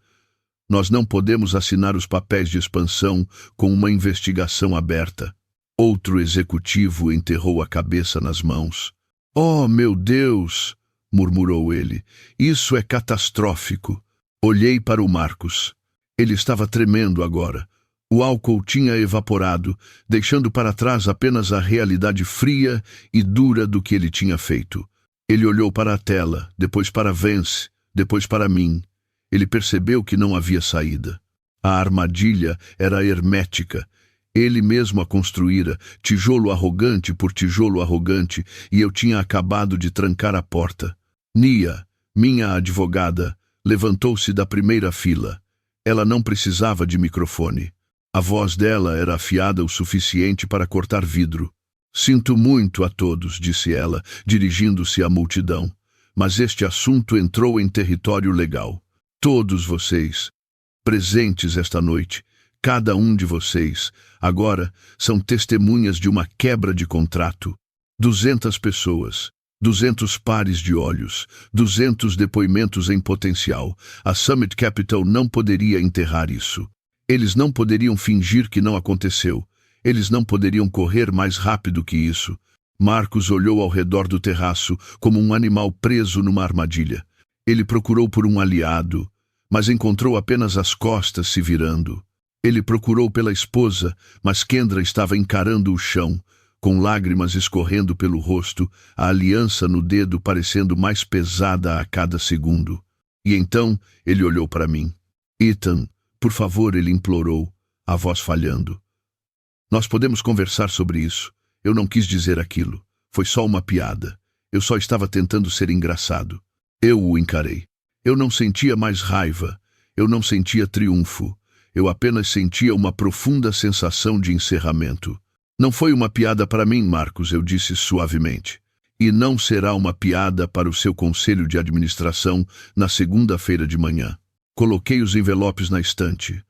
Nós não podemos assinar os papéis de expansão com uma investigação aberta. Outro executivo enterrou a cabeça nas mãos. Oh, meu Deus! Murmurou ele. Isso é catastrófico. Olhei para o Marcus. Ele estava tremendo agora. O álcool tinha evaporado, deixando para trás apenas a realidade fria e dura do que ele tinha feito. Ele olhou para a tela, depois para Vance, depois para mim. Ele percebeu que não havia saída. A armadilha era hermética. Ele mesmo a construíra, tijolo arrogante por tijolo arrogante, e eu tinha acabado de trancar a porta. Nia, minha advogada, levantou-se da primeira fila. Ela não precisava de microfone. A voz dela era afiada o suficiente para cortar vidro. Sinto muito a todos, disse ela, dirigindo-se à multidão. Mas este assunto entrou em território legal. Todos vocês, presentes esta noite, cada um de vocês, agora são testemunhas de uma quebra de contrato. 200 pessoas, 200 pares de olhos, 200 depoimentos em potencial. A Summit Capital não poderia enterrar isso. Eles não poderiam fingir que não aconteceu. Eles não poderiam correr mais rápido que isso. Marcos olhou ao redor do terraço como um animal preso numa armadilha. Ele procurou por um aliado, mas encontrou apenas as costas se virando. Ele procurou pela esposa, mas Kendra estava encarando o chão, com lágrimas escorrendo pelo rosto, a aliança no dedo parecendo mais pesada a cada segundo. E então ele olhou para mim. Ethan, por favor, ele implorou, a voz falhando. Nós podemos conversar sobre isso. Eu não quis dizer aquilo. Foi só uma piada. Eu só estava tentando ser engraçado. Eu o encarei. Eu não sentia mais raiva. Eu não sentia triunfo. Eu apenas sentia uma profunda sensação de encerramento. Não foi uma piada para mim, Marcos, eu disse suavemente. E não será uma piada para o seu conselho de administração na segunda-feira de manhã. Coloquei os envelopes na estante.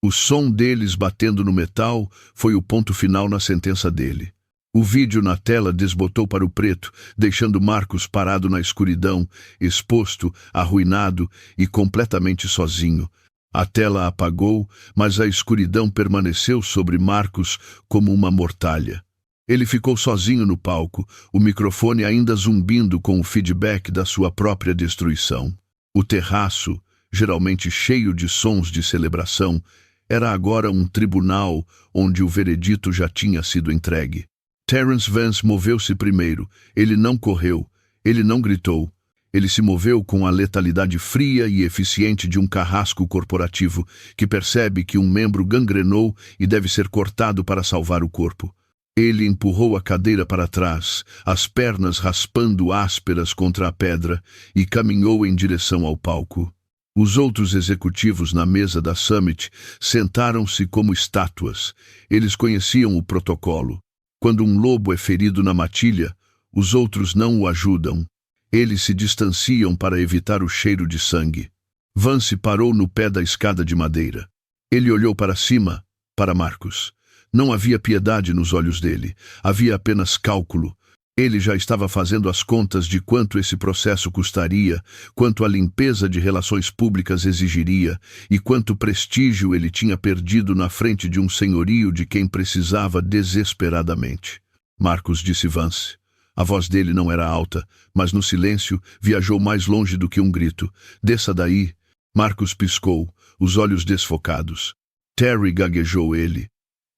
O som deles batendo no metal foi o ponto final na sentença dele. O vídeo na tela desbotou para o preto, deixando Marcos parado na escuridão, exposto, arruinado e completamente sozinho. A tela apagou, mas a escuridão permaneceu sobre Marcos como uma mortalha. Ele ficou sozinho no palco, o microfone ainda zumbindo com o feedback da sua própria destruição. O terraço, geralmente cheio de sons de celebração, era agora um tribunal onde o veredito já tinha sido entregue. Terence Vance moveu-se primeiro. Ele não correu, ele não gritou. Ele se moveu com a letalidade fria e eficiente de um carrasco corporativo que percebe que um membro gangrenou e deve ser cortado para salvar o corpo. Ele empurrou a cadeira para trás, as pernas raspando ásperas contra a pedra, e caminhou em direção ao palco. Os outros executivos na mesa da Summit sentaram-se como estátuas. Eles conheciam o protocolo. Quando um lobo é ferido na matilha, os outros não o ajudam. Eles se distanciam para evitar o cheiro de sangue. Vance parou no pé da escada de madeira. Ele olhou para cima, para Marcos. Não havia piedade nos olhos dele. Havia apenas cálculo. Ele já estava fazendo as contas de quanto esse processo custaria, quanto a limpeza de relações públicas exigiria e quanto prestígio ele tinha perdido na frente de um senhorio de quem precisava desesperadamente. Marcos disse Vance. A voz dele não era alta, mas no silêncio viajou mais longe do que um grito. Desça daí. Marcos piscou, os olhos desfocados. Terry, gaguejou ele,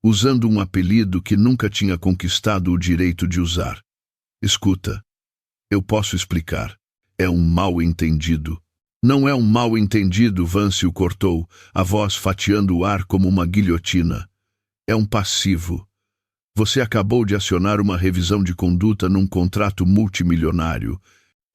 usando um apelido que nunca tinha conquistado o direito de usar. Escuta, eu posso explicar. É um mal-entendido. Não é um mal-entendido, Vance o cortou, a voz fatiando o ar como uma guilhotina. É um passivo. Você acabou de acionar uma revisão de conduta num contrato multimilionário.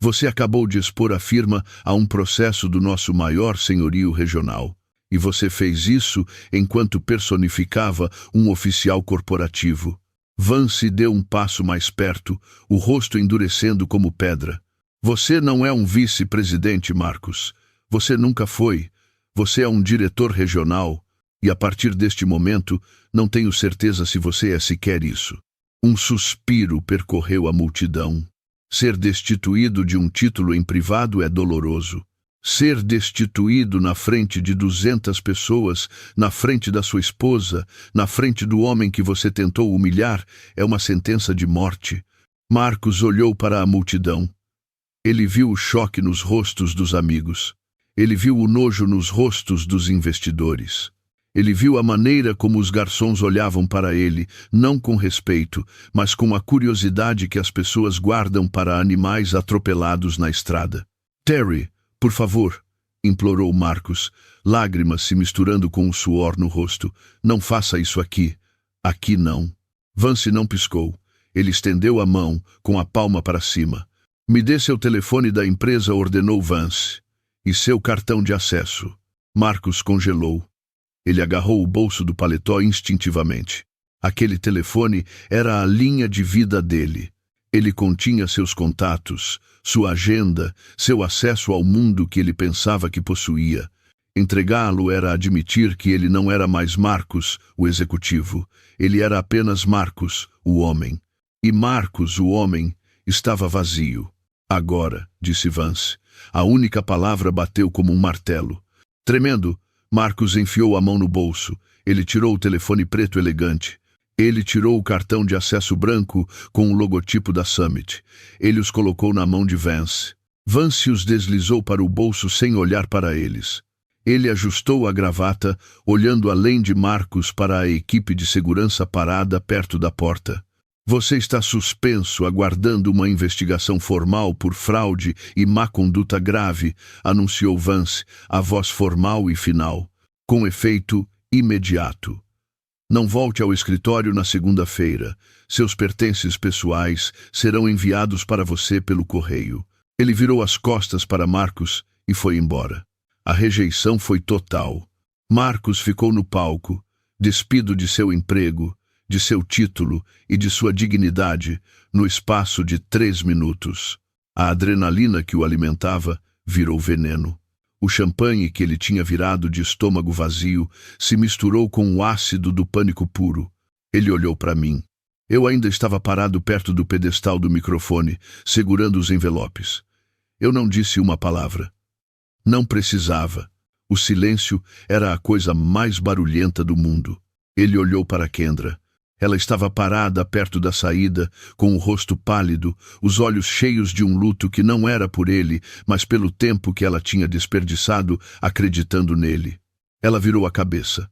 Você acabou de expor a firma a um processo do nosso maior senhorio regional. E você fez isso enquanto personificava um oficial corporativo. Vance deu um passo mais perto, o rosto endurecendo como pedra. Você não é um vice-presidente, Marcos. Você nunca foi. Você é um diretor regional. E a partir deste momento, não tenho certeza se você é sequer isso. Um suspiro percorreu a multidão. Ser destituído de um título em privado é doloroso. Ser destituído na frente de 200 pessoas, na frente da sua esposa, na frente do homem que você tentou humilhar, é uma sentença de morte. Marcos olhou para a multidão. Ele viu o choque nos rostos dos amigos. Ele viu o nojo nos rostos dos investidores. Ele viu a maneira como os garçons olhavam para ele, não com respeito, mas com a curiosidade que as pessoas guardam para animais atropelados na estrada. Terry, por favor, implorou Marcos, lágrimas se misturando com o suor no rosto. Não faça isso aqui. Aqui não. Vance não piscou. Ele estendeu a mão, com a palma para cima. Me dê seu telefone da empresa, ordenou Vance. E seu cartão de acesso. Marcos congelou. Ele agarrou o bolso do paletó instintivamente. Aquele telefone era a linha de vida dele. Ele continha seus contatos, sua agenda, seu acesso ao mundo que ele pensava que possuía. Entregá-lo era admitir que ele não era mais Marcos, o executivo. Ele era apenas Marcos, o homem. E Marcos, o homem, estava vazio. Agora, disse Vance. A única palavra bateu como um martelo. Tremendo, Marcos enfiou a mão no bolso. Ele tirou o telefone preto elegante. Ele tirou o cartão de acesso branco com o logotipo da Summit. Ele os colocou na mão de Vance. Vance os deslizou para o bolso sem olhar para eles. Ele ajustou a gravata, olhando além de Marcos para a equipe de segurança parada perto da porta. Você está suspenso, aguardando uma investigação formal por fraude e má conduta grave, anunciou Vance, a voz formal e final, com efeito imediato. Não volte ao escritório na segunda-feira. Seus pertences pessoais serão enviados para você pelo correio. Ele virou as costas para Marcos e foi embora. A rejeição foi total. Marcos ficou no palco, despido de seu emprego, de seu título e de sua dignidade, no espaço de 3 minutos. A adrenalina que o alimentava virou veneno. O champanhe que ele tinha virado de estômago vazio se misturou com o ácido do pânico puro. Ele olhou para mim. Eu ainda estava parado perto do pedestal do microfone, segurando os envelopes. Eu não disse uma palavra. Não precisava. O silêncio era a coisa mais barulhenta do mundo. Ele olhou para Kendra. Ela estava parada perto da saída, com o rosto pálido, os olhos cheios de um luto que não era por ele, mas pelo tempo que ela tinha desperdiçado acreditando nele. Ela virou a cabeça.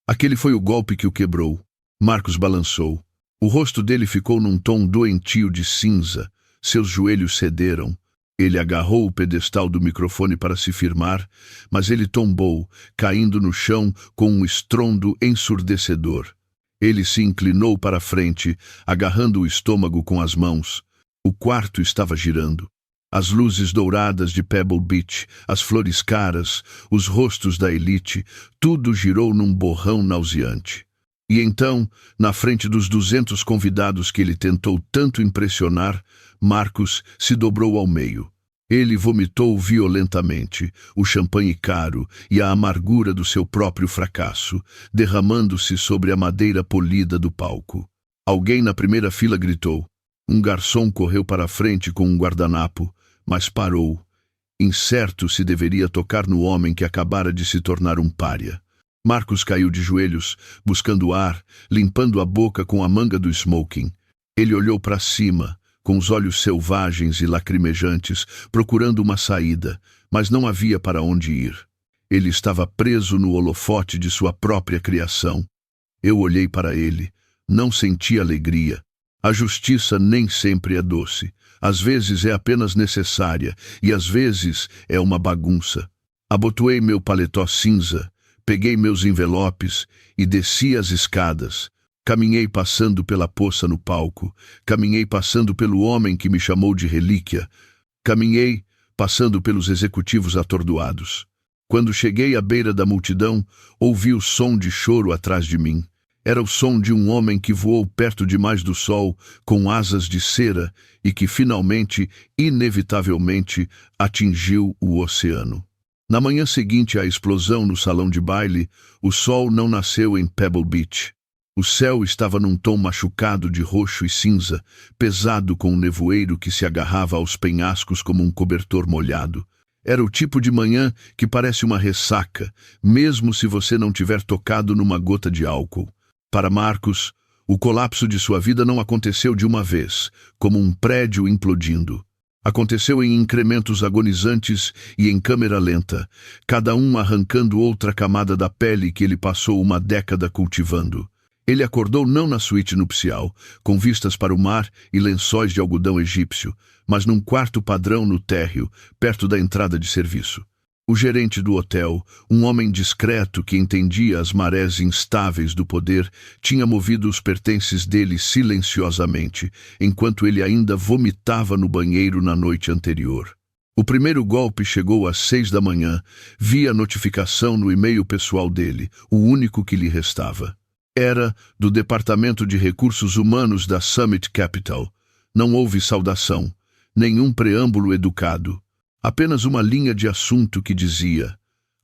Aquele foi o golpe que o quebrou. Marcos balançou. O rosto dele ficou num tom doentio de cinza. Seus joelhos cederam. Ele agarrou o pedestal do microfone para se firmar, mas ele tombou, caindo no chão com um estrondo ensurdecedor. Ele se inclinou para a frente, agarrando o estômago com as mãos. O quarto estava girando. As luzes douradas de Pebble Beach, as flores caras, os rostos da elite, tudo girou num borrão nauseante. E então, na frente dos 200 convidados que ele tentou tanto impressionar, Marcos se dobrou ao meio. Ele vomitou violentamente, o champanhe caro e a amargura do seu próprio fracasso, derramando-se sobre a madeira polida do palco. Alguém na primeira fila gritou. Um garçom correu para a frente com um guardanapo, mas parou, incerto se deveria tocar no homem que acabara de se tornar um pária. Marcos caiu de joelhos, buscando ar, limpando a boca com a manga do smoking. Ele olhou para cima, com os olhos selvagens e lacrimejantes, procurando uma saída, mas não havia para onde ir. Ele estava preso no holofote de sua própria criação. Eu olhei para ele, não senti alegria. A justiça nem sempre é doce. Às vezes é apenas necessária, e às vezes é uma bagunça. Abotoei meu paletó cinza, peguei meus envelopes e desci as escadas. Caminhei passando pela poça no palco. Caminhei passando pelo homem que me chamou de relíquia. Caminhei passando pelos executivos atordoados. Quando cheguei à beira da multidão, ouvi o som de choro atrás de mim. Era o som de um homem que voou perto demais do sol, com asas de cera, e que finalmente, inevitavelmente, atingiu o oceano. Na manhã seguinte à explosão no salão de baile, o sol não nasceu em Pebble Beach. O céu estava num tom machucado de roxo e cinza, pesado com um nevoeiro que se agarrava aos penhascos como um cobertor molhado. Era o tipo de manhã que parece uma ressaca, mesmo se você não tiver tocado numa gota de álcool. Para Marcos, o colapso de sua vida não aconteceu de uma vez, como um prédio implodindo. Aconteceu em incrementos agonizantes e em câmera lenta, cada um arrancando outra camada da pele que ele passou uma década cultivando. Ele acordou não na suíte nupcial, com vistas para o mar e lençóis de algodão egípcio, mas num quarto padrão no térreo, perto da entrada de serviço. O gerente do hotel, um homem discreto que entendia as marés instáveis do poder, tinha movido os pertences dele silenciosamente, enquanto ele ainda vomitava no banheiro na noite anterior. O primeiro golpe chegou às 6 da manhã, via a notificação no e-mail pessoal dele, o único que lhe restava. Era do Departamento de Recursos Humanos da Summit Capital. Não houve saudação, nenhum preâmbulo educado. Apenas uma linha de assunto que dizia: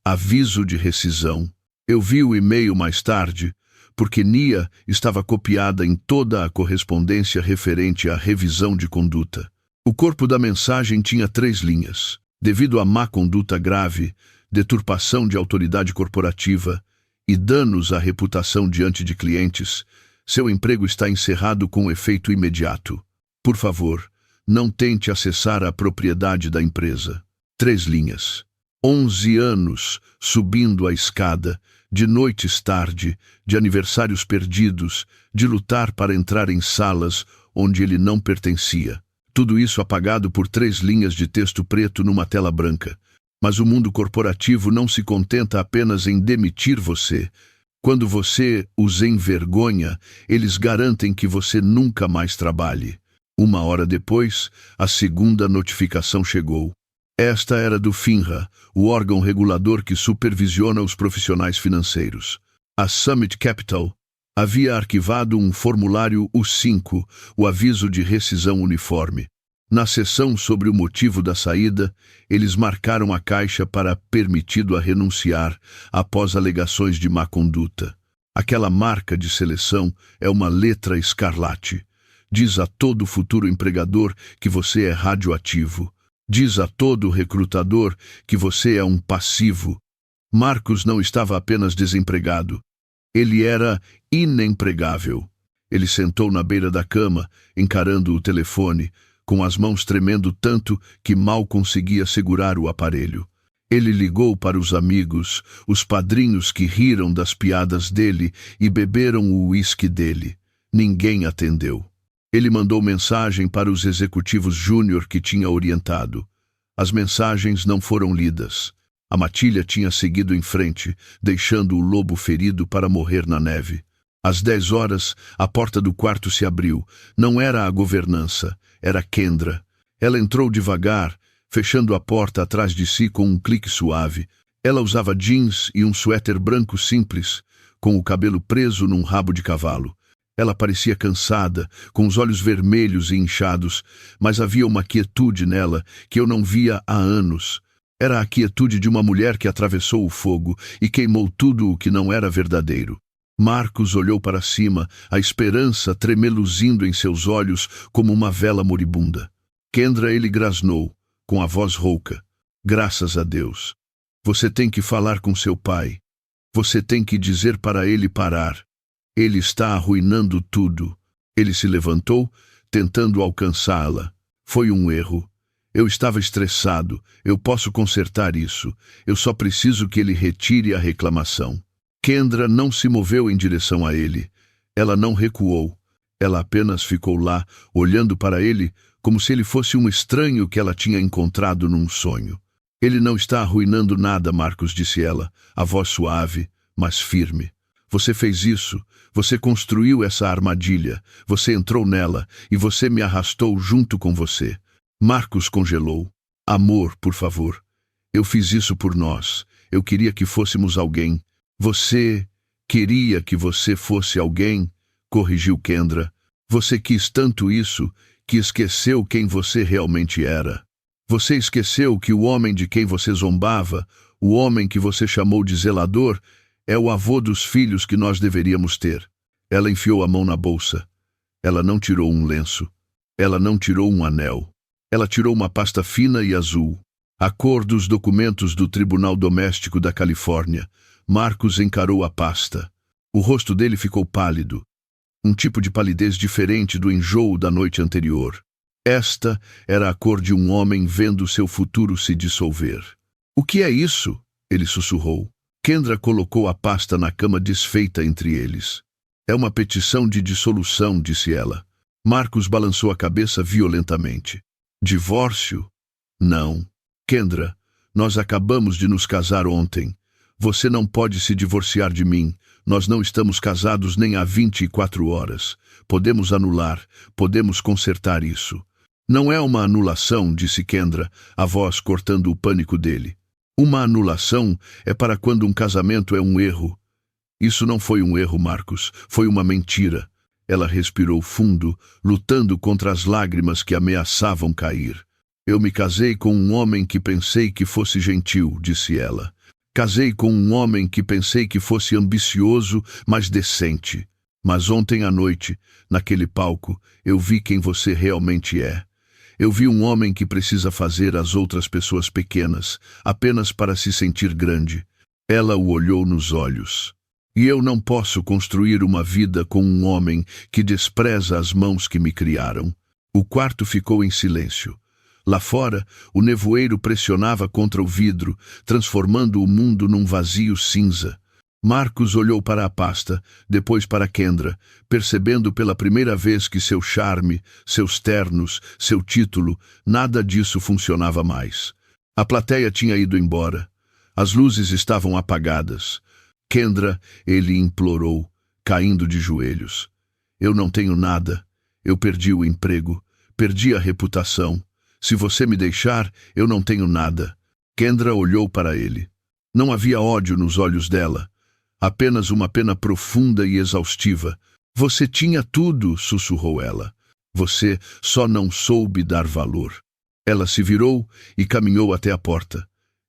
aviso de rescisão. Eu vi o e-mail mais tarde, porque Nia estava copiada em toda a correspondência referente à revisão de conduta. O corpo da mensagem tinha 3 linhas. Devido à má conduta grave, deturpação de autoridade corporativa e danos à reputação diante de clientes, seu emprego está encerrado com efeito imediato. Por favor, não tente acessar a propriedade da empresa. 3 linhas. 11 anos subindo a escada, de noites tarde, de aniversários perdidos, de lutar para entrar em salas onde ele não pertencia. Tudo isso apagado por 3 linhas de texto preto numa tela branca. Mas o mundo corporativo não se contenta apenas em demitir você. Quando você os envergonha, eles garantem que você nunca mais trabalhe. 1 hora depois, a segunda notificação chegou. Esta era do FINRA, o órgão regulador que supervisiona os profissionais financeiros. A Summit Capital havia arquivado um formulário U5, o aviso de rescisão uniforme. Na seção sobre o motivo da saída, eles marcaram a caixa para permitido a renunciar após alegações de má conduta. Aquela marca de seleção é uma letra escarlate. Diz a todo futuro empregador que você é radioativo. Diz a todo recrutador que você é um passivo. Marcos não estava apenas desempregado. Ele era inempregável. Ele sentou na beira da cama, encarando o telefone, com as mãos tremendo tanto que mal conseguia segurar o aparelho. Ele ligou para os amigos, os padrinhos que riram das piadas dele e beberam o uísque dele. Ninguém atendeu. Ele mandou mensagem para os executivos júnior que tinha orientado. As mensagens não foram lidas. A matilha tinha seguido em frente, deixando o lobo ferido para morrer na neve. Às 10 horas, a porta do quarto se abriu. Não era a governança, era Kendra. Ela entrou devagar, fechando a porta atrás de si com um clique suave. Ela usava jeans e um suéter branco simples, com o cabelo preso num rabo de cavalo. Ela parecia cansada, com os olhos vermelhos e inchados, mas havia uma quietude nela que eu não via há anos. Era a quietude de uma mulher que atravessou o fogo e queimou tudo o que não era verdadeiro. Marcos olhou para cima, a esperança tremeluzindo em seus olhos como uma vela moribunda. Kendra, ele grasnou, com a voz rouca. Graças a Deus. Você tem que falar com seu pai. Você tem que dizer para ele parar. Ele está arruinando tudo. Ele se levantou, tentando alcançá-la. Foi um erro. Eu estava estressado. Eu posso consertar isso. Eu só preciso que ele retire a reclamação. Kendra não se moveu em direção a ele. Ela não recuou. Ela apenas ficou lá, olhando para ele, como se ele fosse um estranho que ela tinha encontrado num sonho. Ele não está arruinando nada, Marcos, disse ela, a voz suave, mas firme. Você fez isso. Você construiu essa armadilha. Você entrou nela e você me arrastou junto com você. Marcos congelou. Amor, por favor. Eu fiz isso por nós. Eu queria que fôssemos alguém. Você queria que você fosse alguém, corrigiu Kendra. Você quis tanto isso que esqueceu quem você realmente era. Você esqueceu que o homem de quem você zombava, o homem que você chamou de zelador, é o avô dos filhos que nós deveríamos ter. Ela enfiou a mão na bolsa. Ela não tirou um lenço. Ela não tirou um anel. Ela tirou uma pasta fina e azul. A cor dos documentos do Tribunal Doméstico da Califórnia. Marcos encarou a pasta. O rosto dele ficou pálido. Um tipo de palidez diferente do enjoo da noite anterior. Esta era a cor de um homem vendo seu futuro se dissolver. O que é isso? Ele sussurrou. Kendra colocou a pasta na cama desfeita entre eles. É uma petição de dissolução, disse ela. Marcos balançou a cabeça violentamente. Divórcio? Não. Kendra, nós acabamos de nos casar ontem. Você não pode se divorciar de mim. Nós não estamos casados nem há 24 horas. Podemos anular, podemos consertar isso. Não é uma anulação, disse Kendra, a voz cortando o pânico dele. Uma anulação é para quando um casamento é um erro. Isso não foi um erro, Marcos. Foi uma mentira. Ela respirou fundo, lutando contra as lágrimas que ameaçavam cair. Eu me casei com um homem que pensei que fosse gentil, disse ela. Casei com um homem que pensei que fosse ambicioso, mas decente. Mas ontem à noite, naquele palco, eu vi quem você realmente é. Eu vi um homem que precisa fazer as outras pessoas pequenas, apenas para se sentir grande. Ela o olhou nos olhos. E eu não posso construir uma vida com um homem que despreza as mãos que me criaram. O quarto ficou em silêncio. Lá fora, o nevoeiro pressionava contra o vidro, transformando o mundo num vazio cinza. Marcos olhou para a pasta, depois para Kendra, percebendo pela primeira vez que seu charme, seus ternos, seu título, nada disso funcionava mais. A plateia tinha ido embora. As luzes estavam apagadas. Kendra, ele implorou, caindo de joelhos. Eu não tenho nada. Eu perdi o emprego. Perdi a reputação. Se você me deixar, eu não tenho nada. Kendra olhou para ele. Não havia ódio nos olhos dela. Apenas uma pena profunda e exaustiva. Você tinha tudo, sussurrou ela. Você só não soube dar valor. Ela se virou e caminhou até a porta.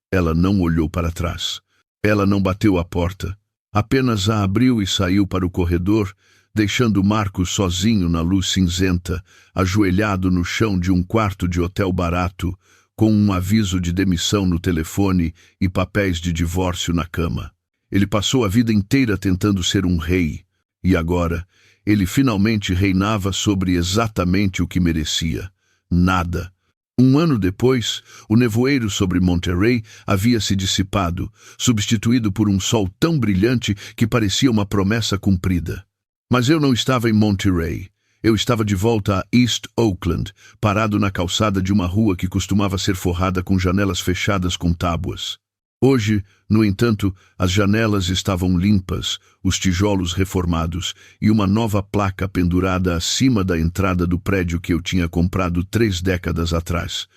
Ela não olhou para trás. Ela não bateu a porta. Apenas a abriu e saiu para o corredor, deixando Marcos sozinho na luz cinzenta, ajoelhado no chão de um quarto de hotel barato, com um aviso de demissão no telefone e papéis de divórcio na cama. Ele passou a vida inteira tentando ser um rei, e agora ele finalmente reinava sobre exatamente o que merecia. Nada. Um ano depois, o nevoeiro sobre Monterey havia se dissipado, substituído por um sol tão brilhante que parecia uma promessa cumprida. Mas eu não estava em Monterey. Eu estava de volta a East Oakland, parado na calçada de uma rua que costumava ser forrada com janelas fechadas com tábuas. Hoje, no entanto, as janelas estavam limpas, os tijolos reformados e uma nova placa pendurada acima da entrada do prédio que eu tinha comprado 3 décadas atrás.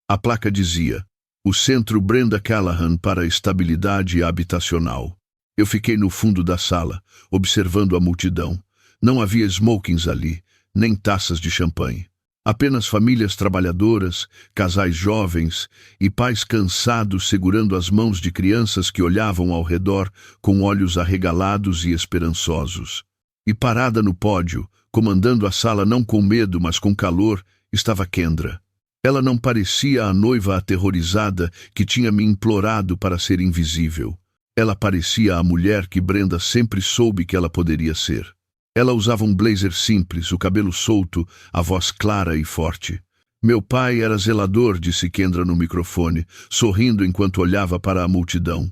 A placa dizia: o Centro Brenda Callahan para a Estabilidade Habitacional. Eu fiquei no fundo da sala, observando a multidão. Não havia smokings ali, nem taças de champanhe. Apenas famílias trabalhadoras, casais jovens e pais cansados segurando as mãos de crianças que olhavam ao redor com olhos arregalados e esperançosos. E parada no pódio, comandando a sala não com medo, mas com calor, estava Kendra. Ela não parecia a noiva aterrorizada que tinha me implorado para ser invisível. Ela parecia a mulher que Brenda sempre soube que ela poderia ser. Ela usava um blazer simples, o cabelo solto, a voz clara e forte. Meu pai era zelador, disse Kendra no microfone, sorrindo enquanto olhava para a multidão.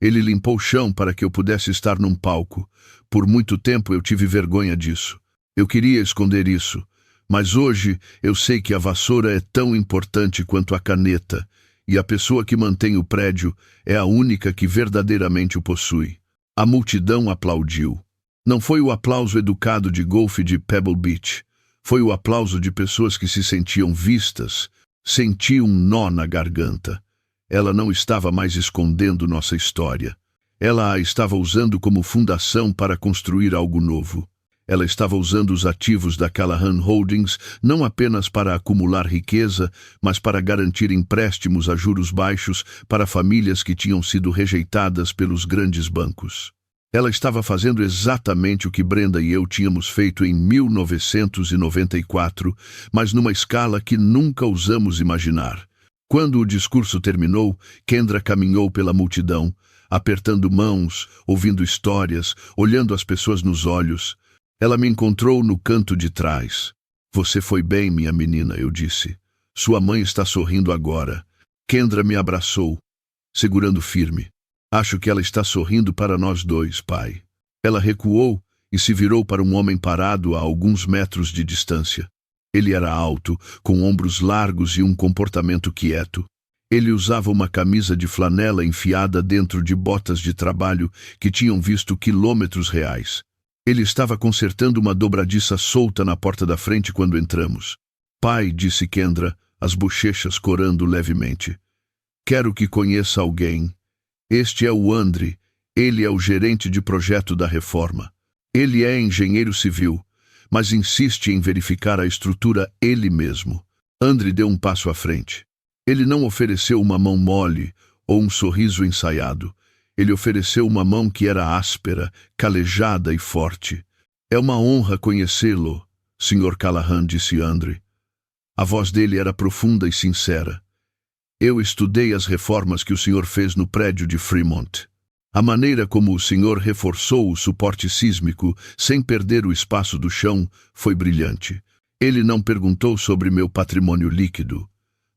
Ele limpou o chão para que eu pudesse estar num palco. Por muito tempo eu tive vergonha disso. Eu queria esconder isso. Mas hoje eu sei que a vassoura é tão importante quanto a caneta, e a pessoa que mantém o prédio é a única que verdadeiramente o possui. A multidão aplaudiu. Não foi o aplauso educado de golfe de Pebble Beach. Foi o aplauso de pessoas que se sentiam vistas. Senti um nó na garganta. Ela não estava mais escondendo nossa história. Ela a estava usando como fundação para construir algo novo. Ela estava usando os ativos da Callahan Holdings não apenas para acumular riqueza, mas para garantir empréstimos a juros baixos para famílias que tinham sido rejeitadas pelos grandes bancos. Ela estava fazendo exatamente o que Brenda e eu tínhamos feito em 1994, mas numa escala que nunca ousamos imaginar. Quando o discurso terminou, Kendra caminhou pela multidão, apertando mãos, ouvindo histórias, olhando as pessoas nos olhos. Ela me encontrou no canto de trás. Você foi bem, minha menina, eu disse. Sua mãe está sorrindo agora. Kendra me abraçou, segurando firme. Acho que ela está sorrindo para nós dois, pai. Ela recuou e se virou para um homem parado a alguns metros de distância. Ele era alto, com ombros largos e um comportamento quieto. Ele usava uma camisa de flanela enfiada dentro de botas de trabalho que tinham visto quilômetros reais. Ele estava consertando uma dobradiça solta na porta da frente quando entramos. Pai, disse Kendra, as bochechas corando levemente. Quero que conheça alguém. Este é o Andre. Ele é o gerente de projeto da reforma. Ele é engenheiro civil, mas insiste em verificar a estrutura ele mesmo. Andre deu um passo à frente. Ele não ofereceu uma mão mole ou um sorriso ensaiado. Ele ofereceu uma mão que era áspera, calejada e forte. É uma honra conhecê-lo, Sr. Callahan, disse Andre. A voz dele era profunda e sincera. Eu estudei as reformas que o senhor fez no prédio de Fremont. A maneira como o senhor reforçou o suporte sísmico sem perder o espaço do chão foi brilhante. Ele não perguntou sobre meu patrimônio líquido.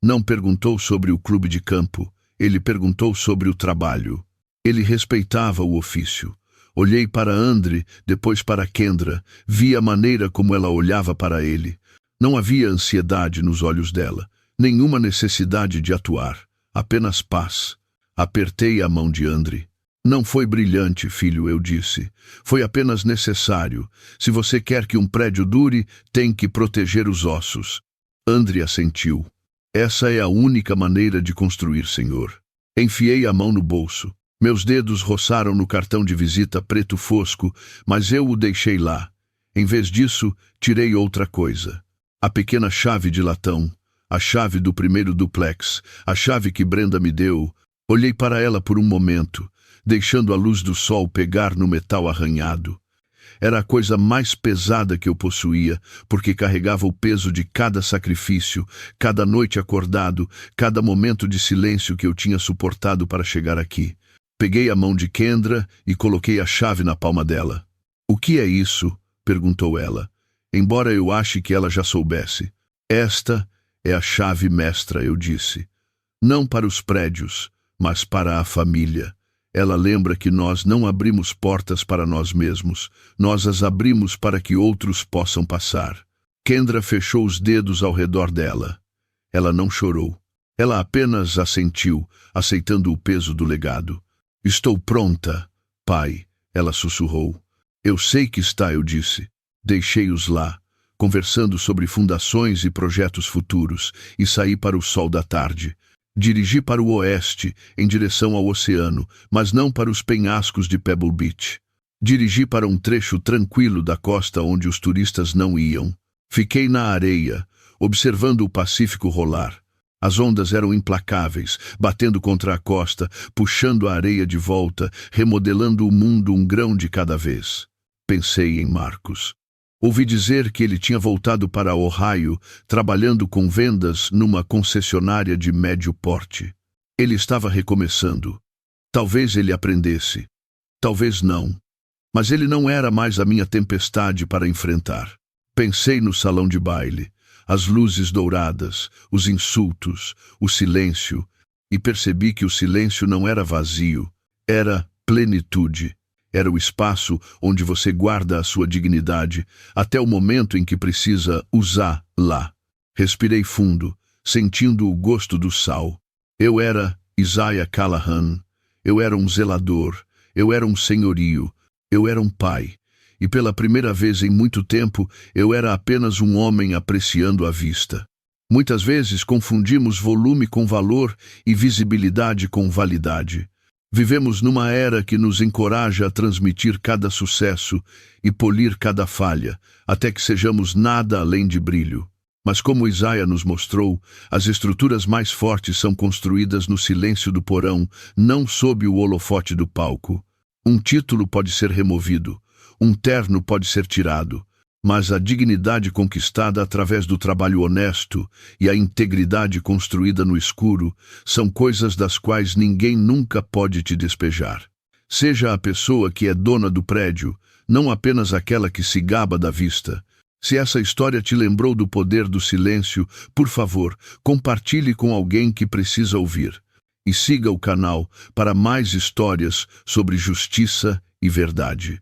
Não perguntou sobre o clube de campo. Ele perguntou sobre o trabalho. Ele respeitava o ofício. Olhei para Andre, depois para Kendra. Vi a maneira como ela olhava para ele. Não havia ansiedade nos olhos dela. Nenhuma necessidade de atuar. Apenas paz. Apertei a mão de Andre. Não foi brilhante, filho, eu disse. Foi apenas necessário. Se você quer que um prédio dure, tem que proteger os ossos. Andre assentiu. Essa é a única maneira de construir, senhor. Enfiei a mão no bolso. Meus dedos roçaram no cartão de visita preto fosco, mas eu o deixei lá. Em vez disso, tirei outra coisa. A pequena chave de latão. A chave do primeiro duplex. A chave que Brenda me deu. Olhei para ela por um momento, deixando a luz do sol pegar no metal arranhado. Era a coisa mais pesada que eu possuía, porque carregava o peso de cada sacrifício, cada noite acordado, cada momento de silêncio que eu tinha suportado para chegar aqui. Peguei a mão de Kendra e coloquei a chave na palma dela. "O que é isso?" perguntou ela, embora eu ache que ela já soubesse. "Esta é a chave mestra", eu disse. "Não para os prédios, mas para a família. Ela lembra que nós não abrimos portas para nós mesmos, nós as abrimos para que outros possam passar." Kendra fechou os dedos ao redor dela. Ela não chorou. Ela apenas assentiu, aceitando o peso do legado. "Estou pronta, pai", ela sussurrou. "Eu sei que está", eu disse. Deixei-os lá, conversando sobre fundações e projetos futuros, e saí para o sol da tarde. Dirigi para o oeste, em direção ao oceano, mas não para os penhascos de Pebble Beach. Dirigi para um trecho tranquilo da costa onde os turistas não iam. Fiquei na areia, observando o Pacífico rolar. As ondas eram implacáveis, batendo contra a costa, puxando a areia de volta, remodelando o mundo um grão de cada vez. Pensei em Marcos. Ouvi dizer que ele tinha voltado para Ohio, trabalhando com vendas numa concessionária de médio porte. Ele estava recomeçando. Talvez ele aprendesse. Talvez não. Mas ele não era mais a minha tempestade para enfrentar. Pensei no salão de baile, as luzes douradas, os insultos, o silêncio, e percebi que o silêncio não era vazio, era plenitude. Era o espaço onde você guarda a sua dignidade até o momento em que precisa usá-la. Respirei fundo, sentindo o gosto do sal. Eu era Isaiah Callahan. Eu era um zelador. Eu era um senhorio. Eu era um pai. E pela primeira vez em muito tempo, eu era apenas um homem apreciando a vista. Muitas vezes confundimos volume com valor e visibilidade com validade. Vivemos numa era que nos encoraja a transmitir cada sucesso e polir cada falha, até que sejamos nada além de brilho. Mas como Isaiah nos mostrou, as estruturas mais fortes são construídas no silêncio do porão, não sob o holofote do palco. Um título pode ser removido, um terno pode ser tirado, mas a dignidade conquistada através do trabalho honesto e a integridade construída no escuro são coisas das quais ninguém nunca pode te despejar. Seja a pessoa que é dona do prédio, não apenas aquela que se gaba da vista. Se essa história te lembrou do poder do silêncio, por favor, compartilhe com alguém que precisa ouvir. E siga o canal para mais histórias sobre justiça e verdade.